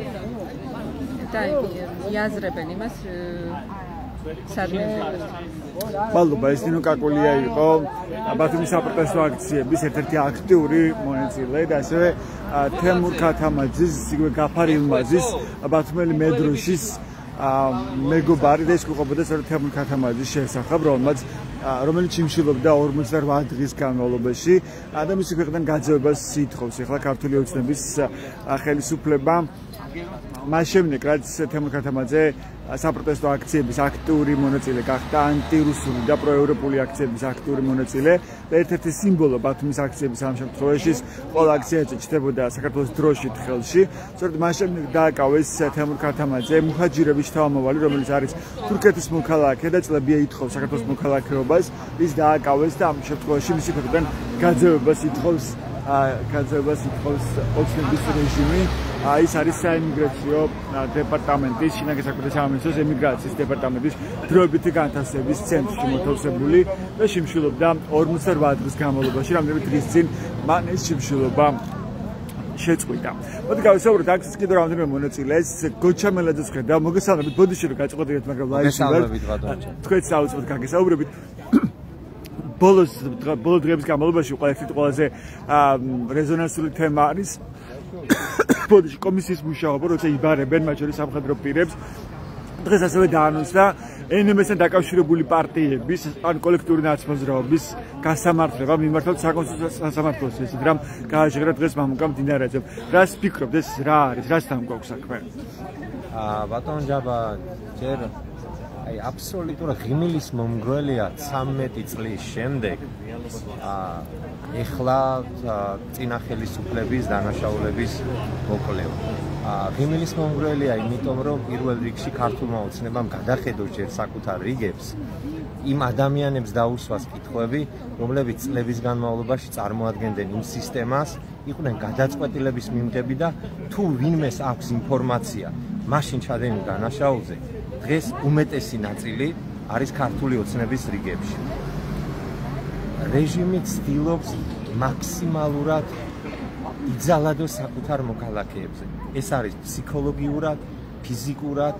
და იაზრებენ იმას მადლობა, ეს ნინო კაკულია იყო ბათუმის საპროტესტო აქციების ერთ-ერთი აქტიური მონაწილე და ასევე თემურ ქათამაძის, იგივე გაფარ ილმაზის, ბათუმელი მედროშის მეგობარი და ეს გვიყვებოდა სწორედ თემურ ქათამაძის შესახებ, რომელიც იმშილობდა 48 დღის განმავლობაში და მისი ქვეყნიდან გაძევებას ითხოვს ახლა ქართული ოცნების ხელისუფლება. მას შემდეგ, რაც თემურ ქათამაძე საპროტესტო აქციების აქტიური მონაწილე გახდა, ანტირუსული და პროევროპული აქციების აქტიური მონაწილე და ერთ-ერთი სიმბოლო ბათუმის აქციების ამ შემთხვევაში ყველა აქცია ეწეჭდებოდა საქართველოს დროშით ხელში. სწორედ მას შემდეგ დააკავეს თემურ ქათამაძე მუჰაჯირების შთამომავალი, რომელიც არის თურქეთის მოქალაქე და წლებია ითხოვს საქართველოს მოქალაქეობას, ის დააკავეს და ამ შემთხვევაში მისი ქვეყნიდან გაძევებას ითხოვს ოცნების რეჟიმი. ის არის საიმიგრაციო დეპარტამენტის, შინაგან საქმეთა სამინისტროს ემიგრაციის დეპარტამენტის დროებითი განთავსების ცენტრში მოთავსებული და შიმშილობდა 48 დღის განმავლობაში, რამდენიმე დღის წინ მან ეს შიმშილობა შეწყვიტა. მოდი გავისაუბროთ აქციის კიდევ რამდენიმე მონაწილეს. გოჩა მელაძეს ხედავ, მოგესალმებით, ბოდიში რომ გაწყვეტეთ, მაგრამ ლაივში ვარ. თქვენც აუცილებლად გაგესაუბრებით. ბოლო დღეების განმავლობაში ყველაზე რეზონანსული თემა არის ბოდიში კომისიის მუშაობა, როცა იბარებენ მათ შორის სამხედრო პირებს. დღეს ასევე დაანონსდა NMS-თან დაკავშირებული პარტიების ან კოლექტიური ნაცმოძრაობის გასამართლება მიმართავთ საკონსტიტუციო სასამართლოს, ისეთ რამ გააჟღერა დღეს მამუკა მდინარეზე. რას ფიქრობთ, ეს რა არის, რასთან გვაქვს საქმე? ბატონ ჯაბა, ჯერ აბსოლუტურად ღიმილის მომგვრელია 13 წლის შემდეგ ეხლა წინა ხელისუფლების დანაშაულების მოკლევა. ღიმილის მომგვრელია იმიტომ, რომ პირველ რიგში ქართულმა ოცნებამ გადახედოს ჯერ საკუთარ რიგებს იმ ადამიანებს დაუსვას კითხვები, რომლებიც წლების განმავლობაში წარმოადგენდნენ იმ სისტემას, იყვნენ გადაწყვეტილების მიმღები და თუ ვინმეს აქვს ინფორმაცია მაშინ ჩადენილ დანაშაულზე, დღეს უმეტესი ნაწილი არის ქართული ოცნების რიგებში. რეჟიმი ცდილობს მაქსიმალურად იძალადოს საკუთარ მოქალაქეებზე. ეს არის ფსიქოლოგიურად, ფიზიკურად,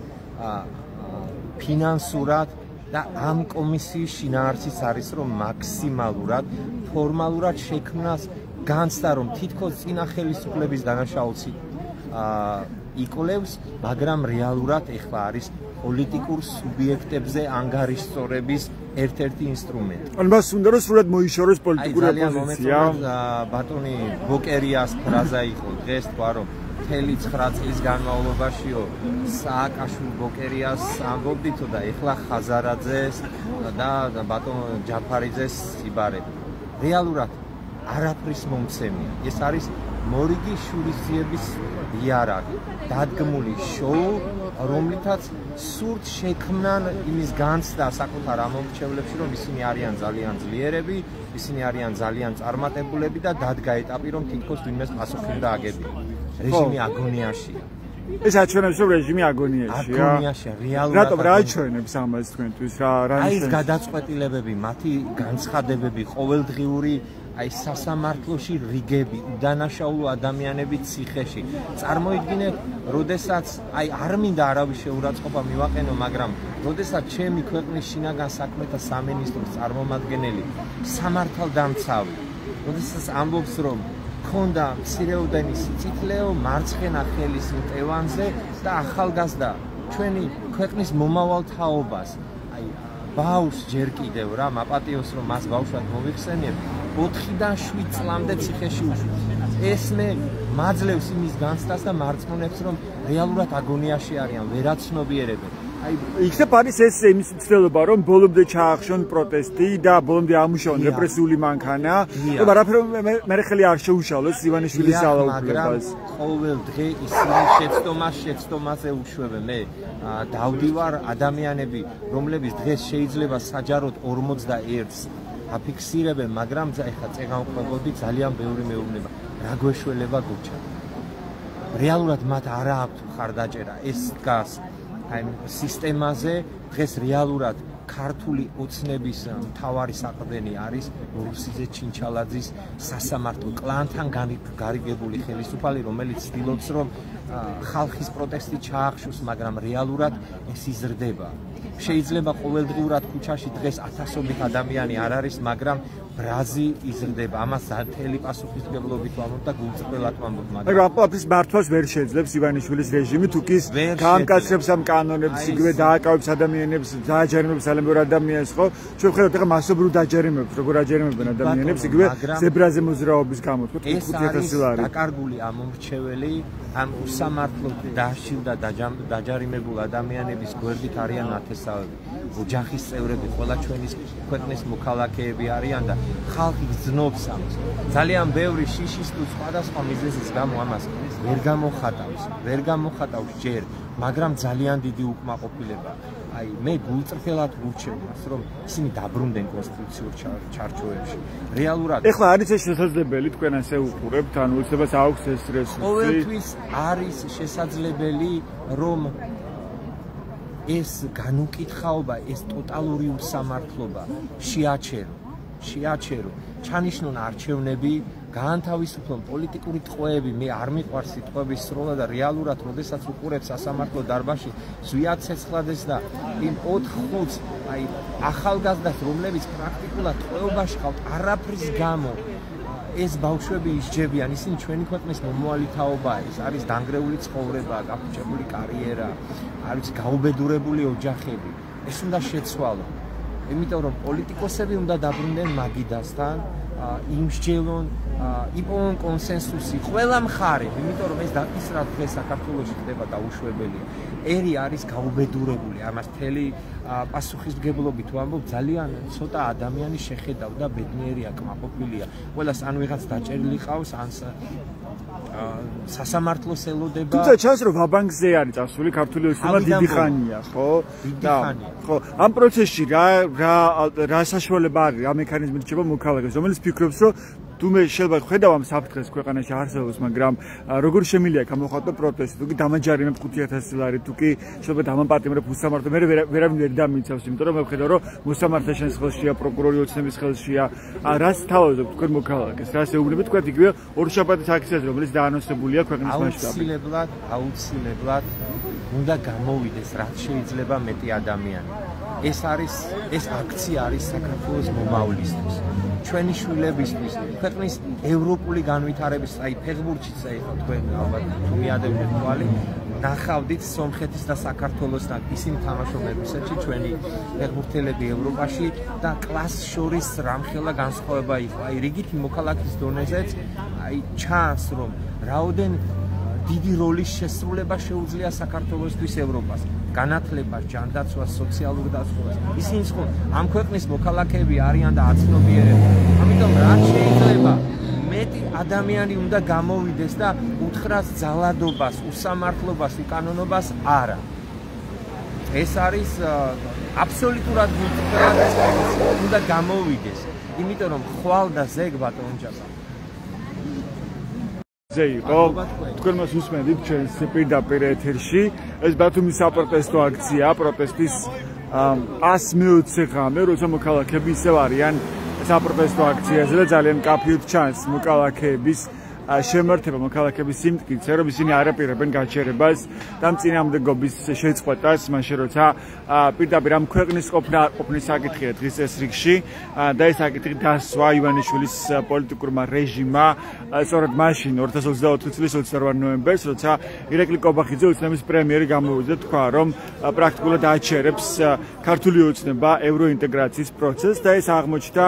ფინანსურად და ამ კომისიის შინაარსიც არის, რომ მაქსიმალურად ფორმალურად შექმნას განცდა, რომ თითქოს წინა ხელისუფლების დანაშაულს იკვლევს, მაგრამ რეალურად ეხლა არის პოლიტიკურ სუბიექტებზე ანგარიშწორების ერთ-ერთი ინსტრუმენტი. ან მას უნდა რომ სრულად მოიშოროს პოლიტიკური ოპოზიცია. ბატონი ბოკერიას ფრაზა იყო დღეს, თქვა რომ მთელი 9 წლის განმავლობაშიო სააკაშვილი ბოკერიას ამბობდითო და ეხლა ხაზარაძეს და ბატონ ჯაფარიძეს იბარებ. რეალურად არაფრის მომცემია. ეს არის მორიგი შურისძიების იარაღი, დადგმული შოუ რომლითაც სურთ შექმნან იმის განცდა საკუთარ ამომრჩევლებში, რომ ისინი არიან ძალიან ძლიერები, ისინი არიან ძალიან წარმატებულები და დადგა ეტაპი, რომ თითქოს ვინმეს პასუხი უნდა აგებინო. რეჟიმი აგონიაშია. ეს აჩვენებს, რომ რეჟიმი აგონიაშია. აგონიაშია, რეალურად. რატომ რა აჩვენებს ამას თქვენთვის? რა აი ეს გადაწყვეტილებები, მათი განცხადებები, ყოველდღიური აი სასამართლოში რიგები, უდანაშაულო ადამიანები ციხეში. წარმოიდგინეთ, როდესაც აი არ მინდა არავის შეურაცხყოფა მივაყენო, მაგრამ როდესაც ჩემი ქვეყნის შინაგან საქმეთა სამინისტროს წარმომადგენელი სამართალდამცავი, როდესაც ამბობს, რომ ქონდა მცირეოდენი სიცითლეო მარცხენა ხელის მტევანზე და ახალგაზრდა ჩვენი ქვეყნის მომავალ თაობას აი ბავშვს ჯერ კიდევ რა მაპატიოს რომ მას ბავშვად მოვიხსენებ 4-დან 7 წლამდე ციხეში უშვით. ეს მე მაძლევს იმის განცდას და მარწმუნებს რომ რეალურად აგონიაში არიან, ვერაცნობიერებენ. აი იქნებ არის ეს იმის მცდელობა რომ ბოლომდე ჩაახშონ პროტესტი და ბოლომდე ამუშავონ რეპრესიული მანქანა და არაფერი მე ხელი არ შეუშალოს ივანიშვილის ძალაუფლებას. ყოველ დღე ისინი შეცდომაზე უშვებენ. მე დავდივარ ადამიანები, რომლებიც დღეს შეიძლება საჯაროდ 41-ს აფიქსირებენ, მაგრამ ეხლა წეგანყვებოდი ძალიან ბევრი მეუბნება. რა გვეშველება გუჩა. რეალურად მათ არ აქვთ ხარდაჭერა. ეს დგას აი სისტემაზე დღეს რეალურად ქართული ოცნების მთავარი საყრდენი არის რუსიძე ჩინჩალაძის სასამართლო კლანთან გარიგებული ხელისუფალი, რომელიც ცდილობს რომ ხალხის პროტესტი ჩაახშოს, მაგრამ რეალურად ეს იზრდება. შეიძლება ყოველდღიურად ქუჩაში დღეს ათასობით ადამიანი არ არის, მაგრამ ბრაზი იზრდება. ამას მთელი პასუხისმგებლობით ვამბობ და გულწრფელად ვამბობ, მაგრამ ამის მართვას ვერ შეძლებს ივანიშვილის რეჟიმი, თუ კი გაამკაცრებს ამ კანონებს, იგივე დააკავებს ადამიანებს, დააჯერიმებს ძალიან ადამიანს, ხო? ჩვენ ხედავთ ახლა მასობრივ დაჯერიმებს, როგორ აჯერიმებენ ადამიანებს, იგივე ზებრაზე მოძრაობის გამო, თქო 5000 ლარი. დაკარგული ამომრჩეველი, ამ უსამართლო დაშილ და დაჯარიმებულ ადამიანების გვერდით არიან ათესავები. ოჯახის წევრები, ყველა ჩვენი ქვეყნის მოქალაქეები არიან და ხალხი გრძნობს ამას. ძალიან ბევრი შიშის თუ სხვადასხვა მიზეზის გამო ამას ვერ გამოხატავს ჯერ, მაგრამ ძალიან დიდი უკმაყოფილება. აი მე გულწრფელად ვურჩევ მას, რომ ისინი დაბრუნდნენ კონსტიტუციურ ჩარჩოებში. რეალურად ეხლა არის ეს შესაძლებელი, თქვენ ასე უყურებთ, ანუ უცებაც აქვს ეს რესურსი. ყოველთვის არის შესაძლებელი, რომ ეს განუკითხაობა, ეს ტოტალური უსამართლობა შეაჩერო, ჩანიშნონ არჩევნები, გაანთავისუფლონ პოლიტიკური ტყვეები. მე არ მიყვარს სიტყვების სროლა და რეალურად, როდესაც უყურებს სასამართლო დარბაზში ზვიად ცეცხლადეს და იმ 4-5 აი ახალგაზრდას, რომლებიც პრაქტიკულად ტყვეობაში ყავთ არაფრის გამო, ეს ბავშვები ისჯებიან, ისინი ჩვენი ქვეყნის მომავალი თაობაა, ეს არის დანგრეული ცხოვრება, გაფუჭებული კარიერა, არის გაუბედურებული ოჯახები. ეს უნდა შეცვალონ. იმიტომ რომ პოლიტიკოსები უნდა დაბრუნდნენ მაგიდასთან, იმსჯელონ, იპოვონ კონსენსუსი ყველა მხარე, იმიტომ რომ ეს ის რა დღეს საქართველოში ხდება დაუშვებელია. ერი არის გაუბედურებული, ამას მთელი პასუხისმგებლობით ვამბობ, ძალიან ცოტა ადამიანი შეხედავდა, ბედნიერია, კმაყოფილია. ყველას ან ვიღაც დაჭერილი ყავს, ან სასამართლოს ელოდება. თუმცა ჩანს რომ ვაბანკზე არის წასული ქართული ოცნება დიდი ხანია, ხო? ხო, ამ პროცესში რა საშუალება არის, რა მექანიზმი რჩება მოქალაქეს, რომელიც ფიქრობს, რომ თუ მე შეიძლება ხედავ ამ საფრთხეს ქვეყანაში არსებობს, მაგრამ როგორ შემიძლია გამოხატო პროტესტი, თუ კი დამაჯარიმებ 5000 ლარი, თუ კი შეიძლება დამაპატიმრებ უსამართლო, მე ვერავინ ვერ დამიცავს, იმიტომ რომ მე ვხედავ, რომ მოსამართლე შენს ხელშია, პროკურორი ოცნების ხელშია. რას თავაზობთ თქვენ მოქალაქეს? რას ეუბნებით თქვენ იგივე ორშაბათის აქციაზე, რომელიც დაანონსებულია ქვეყნის მასშტაბით? აუცილებლად უნდა გამოვიდეს რაც შეიძლება მეტი ადამიანი. ეს აქცია არის საქართველოს მომავლისთვის. ჩვენი შვილებისთვის, ქვეყნის ევროპული განვითარების, აი ფეხბურთშიც ეხლა თქვენ ალბათ თუ მიადევნეთ თვალი, ნახავდით სომხეთის და საქართველოსთან, ისინი თამაშობენ რუსეთში, ჩვენი ფეხბურთელები ევროპაში და კლასს შორის რამხელა განსხვავება იყო. აი რიგითი მოქალაქის დონეზეც აი ჩანს, რომ რაოდენ დიდი როლის შესრულება შეუძლია საქართველოსთვის ევროპას. განათლებას, ჯანდაცვას, სოციალურ დაცვას. ისინი ხო ამ ქვეყნის მოქალაქეები არიან და აცნობიერებენ. ამიტომ რა შეიძლება მეტი ადამიანი უნდა გამოვიდეს და უთხრას ძალადობას, უსამართლობას, უკანონობას არა. ეს არის აბსოლუტურად მიწვრად უნდა გამოვიდეს, იმიტომ რომ ხვალ და ზეგ ბატონ ჭასა. იყო თქვენ მას უსმენთ ჩვენს პირდაპირ ეთერში ეს ბათუმის საპროტესტო აქცია პროტესტის 100 ღამე როცა მოქალაქეები ისევ არიან საპროტესტო აქციაზე და ძალიან კაფიოდ ჩანს მოქალაქეების შემართება მოქალაქეების სიმტკიცე რომ ისინი არაპირებენ გაჩერებას და წინამდებობის შეწყვეტას მაშინ როცა პირდაპირ ამ ქვეყნის ყოფნის საკითხია დღის ეს რიგში და ეს საკითხი დასვა ივანიშვილის პოლიტიკურმა რეჟიმმა სწორედ მაშინ 2024 წლის 28 ნოემბერს როცა ირაკლი კობახიძე უცნების პრემიერი გამოვიდა თქვა რომ პრაქტიკულად აჩერებს ქართული ოცნება ევროინტეგრაციის პროცესს და ეს აღმოჩნდა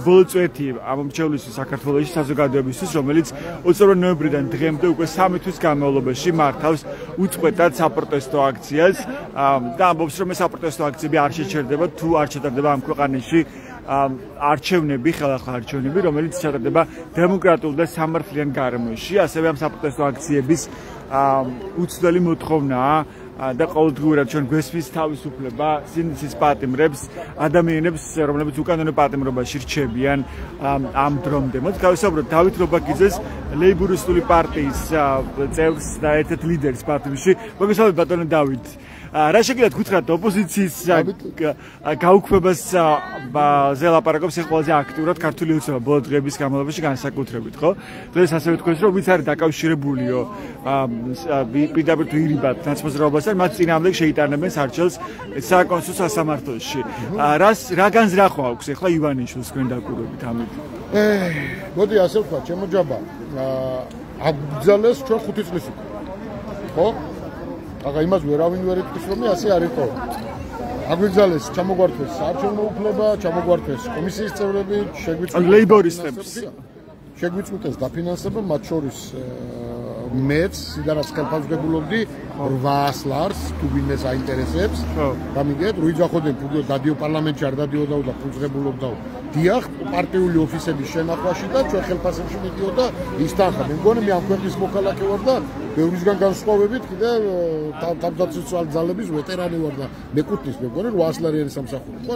ბოლო წვეთი ამომრჩევლისთვის საქართველოში საზოგადოებისთვის რომელიც 28 ნოემბრიდან დღემდე უკვე 3 თვის განმავლობაში მართავს უწყვეტად საპროტესტო აქციას და ამბობს რომ ეს საპროტესტო აქციები არ შეჩერდება თუ არ ჩატარდება ამ ქვეყანაში არჩევნები, ხელახლა არჩევნები, რომელიც ჩატარდება დემოკრატიულ და სამართლიან გარემოში, ასევე ამ საპროტესტო აქციების უცვლელი მოთხოვნაა და ყოველდღიურად ჩვენ გვესმის თავისუფლება სინდისის პატიმრებს, ადამიანებს, რომლებიც უკანონო პატიმრობაში რჩებიან ამ დრომდე. მოდი გავისაუბროთ დავით რობაქიძეს, ლეიბურისტული პარტიის წევრს და ერთ-ერთ ლიდერს ბათუმში. მოგესალმებით ბატონო დავით. რა შეგიძლიათ გითხრათ ოპოზიციის გაუქმებას ზელაპარაკობს ყველაზე აქტიურად ქართული ოცნება ბოლო დღეების განმავლობაში განსაკუთრებით, ხო? დღეს ასევე თქვენ რომ ვიც არის დაკავშირებულიო პირდაპირ თუ ირიბად ნაცმოძრაობასთან, მათ წინააღმდეგ შეიტანებენ სარჩელს საკონსულო სასამართლოში. რა განზრახვა აქვს ახლა ივანიშვილს თქვენ დაკვირვებით ამით? მოდი ასე ვთქვა, ჩემო ჯაბა. აგძალეს ჩვენ 5 წლის უკვე. ხო? aga იმას ვერავინ ვერ იტყვის რომ ასე არ იყო. აგვიგზალეს ჩამოგვართვეს საარჩევნო უფლება, ჩამოგვართვეს კომისიის წევრები, ლეიბორისტებს. შეგვიწყვეტეს დაფინანსება, მათ შორის მეც, სიდანაც ხელფასდებულობდი 800 ლარს, თუ ვინმე საინტერესებს. გამიგეთ, რუიძახოდენ ფუძო დადიო პარლამენტში არ დადიოდაო და ფუძღებულობდაო. დიახ, პარტიული ოფისების შენახვაში და ჩვენ ხელფასებში მიდიოდა ის თანხა. მე მგონი მე ამ ქვეყნის მოქალაქე ვარ და ბევრისგან განსხვავებით კიდე თავდაცვითი ძალების ვეტერანი ვარ და მეკუთვნის მე მგონი 800 ლარიანი სამსახური. ხო,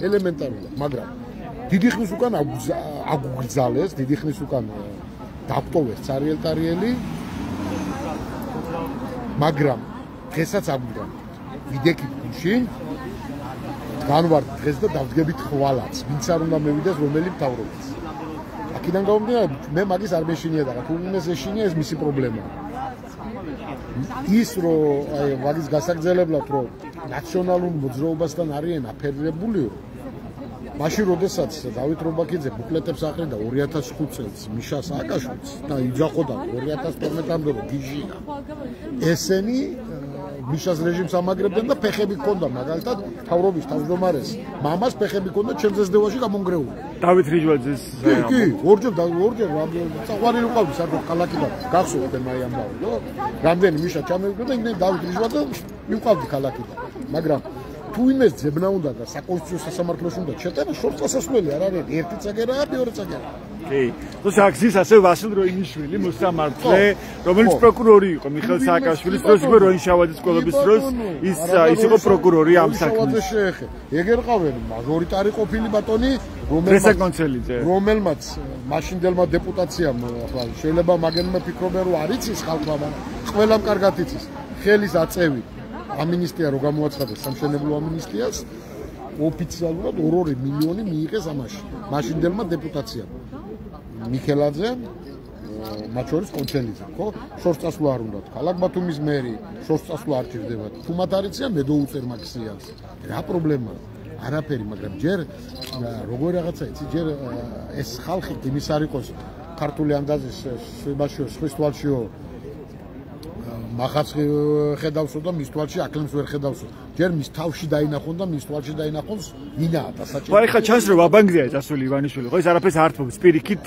ელემენტარულად, მაგრამ დიდი ხნის უკან აგუგრძალეს, დიდი ხნის უკან დაპტოვეს цариელტარიელი, მაგრამ დღესაც აგვიგან. ვიდექით გუში, განვართ დღეს და დავდგებით ხვალაც, ვინც არ უნდა მევიდეს რომელი მთავრობაც. აქედან გამომდინარე, მე მაგის არ მეშინია და თუ იმეს ეშინია, ეს მისი პრობლემაა. ის რომ აი მაგის გასაგრძელებლად რომ ნაციონალურ მოძრაობასთან არიან აფერირებულიო მაშინ როდესაც დავით რობაქიძე ბუკლეტებს აყრიდა 2005 წელს მიშა სააკაშვილს და იძახოდა 2012-მდე რომ გიჟია ესენი მიშას რეჟიმს ამაგრებდნენ და ფეხები ჰქონდა მაგალითად თავრობის თავმჯდომარეს მამას ფეხები ჰქონდა ჩემზესდევაში გამონგრეული დავით რიჯვაძის კი ორჯერ საყვარელი უყავდი საერთოდ ქალაქიდან გახსოვდნენ აი ამბავი რომ რამდენი მიშა ჩამევიდა და იმენ დავით რიჯვაძე მივყავდი ქალაქიდან მაგრამ თუ იმეს ძებნა უნდა და საკონსტიტუციო სასამართლოში უნდა ჩეტება შორს წასასვლელი არ არის ერთი წაგერაა მეორე წაგერაა კი თუ საქსის ასე ვასილ როინიშვილი მოსამართლე რომელიც პროკურორი იყო მიხეილ სააკაშვილის დროს უკვე როინშავაძის სკოლების დროს ის იყო პროკურორი ამ საქმის ეგერ ყავენ მაჟორიტარი ყოფილი ბატონი რომელმაც მაშინდელმა დეპუტაციამ ახლა შეიძლება მაგენმა ფიქრობენ რომ არ იცის ხალხმა ყველამ კარგად იცის ხელის აწევი ამინისტია რო გამოაცხადეს სამშენებლო ამინისტიას ოფიციალურად 2 მილიონი მიიღეს ამაში მაშინდელმა დეპუტაციამ მიქელაძე მათ შორის კონჩელიძე ხო შორს წასვლა არ უნდათ ქალაქ ბათუმის მერი შორს წასვლა არ ჭირდებათ თუ მათ არ იციან მე დაუწერ მაქსიანს რა პრობლემაა არაფერი მაგრამ ჯერ როგორ რაღაცა იცი ჯერ ეს ხალხი იმის არ იყოს ქართული ანდაზის სხვის თვალშიო მახაც ხედავსო და მის თვალში აკლემს ვერ ხედავსო. ჯერ მის თავში დაინახონ და მის თვალში დაინახონს ვინაა და საჭირო. ხო, ეხლა ჩანს რომ აბანგრია დასული ივანიშვილი. ხო, ეს არაფერს არ თმობს. პირიქით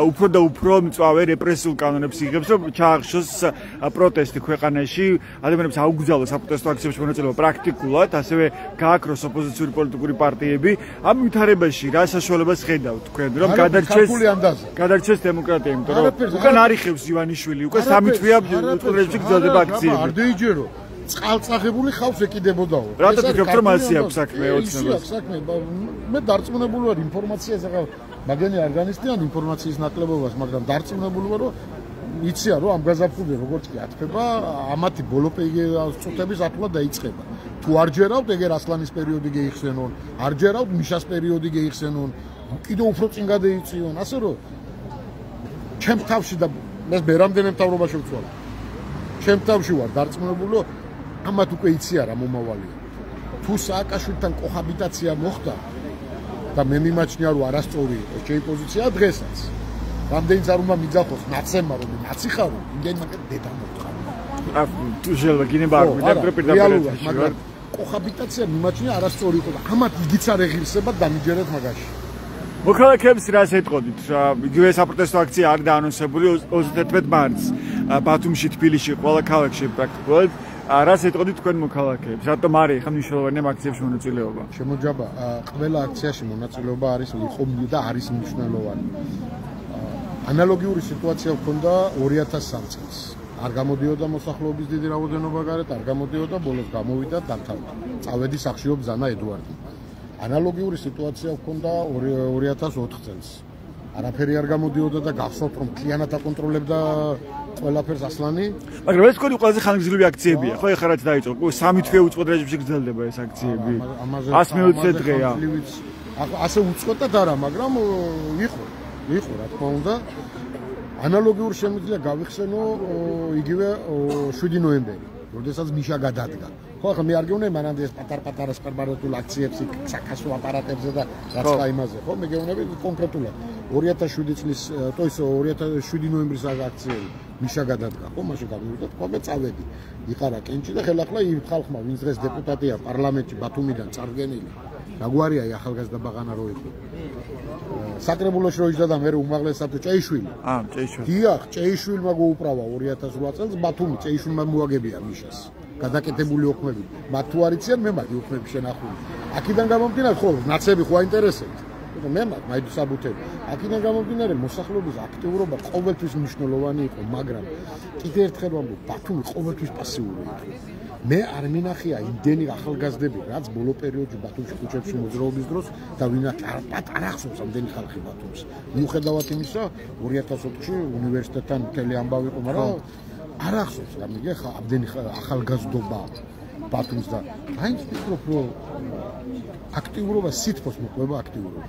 უფრო და უფრო მწვავე რეპრესიულ კანონებს იღებს, რომ ჩაახშოს პროტესტი ქვეყანაში, ადამიანებს აუგზავნოს საპროტესტო აქციებში მონაწილეობა პრაქტიკულად, ასევე გააქროს ოპოზიციური პოლიტიკური პარტიები. ამ ვითარებაში რა საშუალებას ხედავთ თქვენ, რომ გადარჩეს დემოკრატია, იმიტომ რომ უკან არ იხევს ივანიშვილი, უკვე 3 თვეა უწყლეში გრძელდება აქციები. არ დაიჯერო. წყალწახებული ხავს ეკიდებოდაო. რატო ფიქრობთ რომ ასე აქვს საქმე ოცნებას? აქვს საქმე. მე დარწმუნებული ვარ ინფორმაციაზე რა მაგენი არ განიცდიან ინფორმაციის ნაკლებობას, მაგრამ დარწმუნებული ვარ რომ იციან რომ ამ გაზაფხულზე როგორც კი ათფება, ამათი ბოლოპეიგების ათვლა დაიწყება. თუ არ ჯერავთ, ეგერ ასლანის პერიოდი გეიხსენონ, არ ჯერავთ, მიშას პერიოდი გეიხსენონ, კიდევ უფრო წინ გადაიწიონ, ასე რომ ჩემ თავში და მე ბერამდე მთავრობაში ვცვალე. ჩემ თავში ვარ დარწმუნებული, რომ ამათ უკვე იციან რა მომავალია. თუ სააკაშვილთან კოჰაბიტაცია მოხდა და მე მიმაჩნია რომ არასწორი იყო ჩემი პოზიცია დღესაც. რამდენიც არ უნდა მიძახოს ნაცემა რომ ნაცი ხარო, იმდენ მაგერ დედა მოხარ. თუ შეიძლება გინება არ მიდაგდრო პირდაპირ მაგრამ კოჰაბიტაცია მიმაჩნია არასწორი იყო და ამათ იგიც არ ეღირსება დამიჯერეთ მაგაში. მოქალაქეებს რას ეტყოდით? იგივე საპროტესტო აქცია არის დაანონსებული 31 მარტს ბათუმში, თბილისში, ყველა ქალაქში პრაქტიკულად. რას ეტყოდით თქვენ მოქალაქეებს? რატომ არის ხა მნიშვნელოვანი აქციებში მონაწილეობა? შემოჯაბა, ყველა აქციაში მონაწილეობა არის იყო და არის მნიშვნელოვანი. ანალოგიური სიტუაცია ჰქონდა 2003 წელს. არ გამოდიოდა მოსახლეობის დიდი რაოდენობა გარეთ, არ გამოდიოდა, ბოლოს გამოვიდა დამთავრდა. წავედი სახშიო ბზანა ედუარდი. ანალოგიური სიტუაცია ჰქონდა 2004 წელს. არაფერი არ გამოდიოდა და გახსოვთ რომ მთლიანად აკონტროლებდა ყველაფერს ასლანი. მაგრამ ეს კოდი ყველაზე ხანგრძლივი აქციებია. ხო ეხლა რაც დაიწყო, 3 თვე უწყო რეჟიმში გრძელდება ეს აქციები. 100 დღეა. ასე უწყოთ არა, მაგრამ იყო რა თქმა უნდა. ანალოგიურ შემიძლია გავიხსენო იგივე 7 ნოემბერი, როდესაც მიშა გადადგა. ხო, ახლა მე არ გეუბნები მანამდე ეს პატარ-პატარა სპარბარატულ აქციებს, საკასო აპარატებზე და რაც ხა იმაზე, ხო, მე გეუბნები კონკრეტულად 2007 წლის, то есть 2007 ნოემბრის აქციები მიშა გადადგა, ხო, მაშინ გამოვიდა, თქვა მე წავედი. იყარა კენჭი და ხელახლა იმ ხალხმა, ვინც დღეს დეპუტატია პარლამენტში ბათუმიდან წარგენილი, რაგვარია ახალგაზრდა ბაღანა რო იყო. საკრებულოში რო იჯდა და მე უმაღლესად ჭეიშვილი. ჭეიშვილი. დიახ, ჭეიშვილმა გაუправა 2008 წელს ბათუმი, ჭეიშვილმა მოაგებია მიშას. გადაკეთებული ოქმები. მათ თუ არ იციან, მე მაგი ოქმები შენახული. აქედან გამომდინარე, ხო, ნაცები ხო აინტერესებთ. მე მაგ მაიდუ საბუთები. აქედან გამომდინარე, მოსახლეობის აქტიურობა ყოველთვის მნიშვნელოვანი იყო, მაგრამ კიდევ ერთხელ ვამბობ, ბათუმი ყოველთვის პასიური იყო. მე არ მინახია იმდენი ახალგაზრდები, რაც ბოლო პერიოდში ბათუმში ქუჩებში მოძრაობის დროს და ვინახე არ ახსოვს ამდენი ხალხი ბათუმს. მიუხედავად იმისა, 2004-ში უნივერსიტეტთან მთელი ამბავი იყო, მაგრამ არ ახსოვს რა მიგე ამდენი ახალგაზრდობა ბათუმს და აი ვფიქრობ რომ აქტიურობა სითბოს მოყვება აქტიურობა.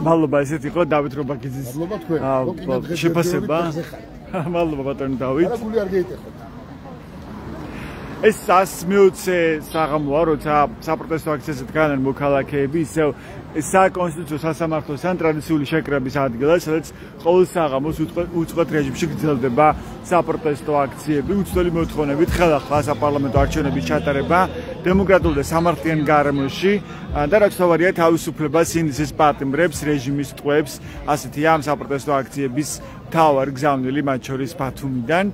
მადლობა, ესეთ იყო დავით რობაქიძის. მადლობა თქვენ. შეფასება. მადლობა ბატონო დავით. არა გული არ გეიტეხოთ. ეს 100 საღამოა, როცა საპროტესტო აქციაზე დგანან მოქალაქეები, ისევ საკონსტიტუციო სასამართლოს ან ტრადიციული შეკრების ადგილას, სადაც ყოველ საღამოს უწყოთ რეჟიმში გრძელდება საპროტესტო აქციები, უცვლელი მოთხოვნებით ხელახლა საპარლამენტო არჩევნების ჩატარება დემოკრატიულ და სამართლიან გარემოში და რაც თავარია თავისუფლებას ინდისის პატიმრებს, რეჟიმის ტყვეებს, ასეთია ამ საპროტესტო აქციების მთავარი გზავნილი, მათ შორის ბათუმიდან.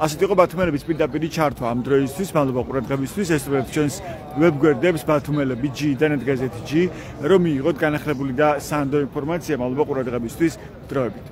ასეთ იყო ბათუმელების პირდაპირი ჩართვა ამ დროისთვის. მადლობა ყურადღებისთვის. ესწრებთ ჩვენს ვებგვერდებს ბათუმელები G და net-gazeti G, რომ მიიღოთ განახლებული და სანდო ინფორმაცია. მადლობა ყურადღებისთვის. დროებით.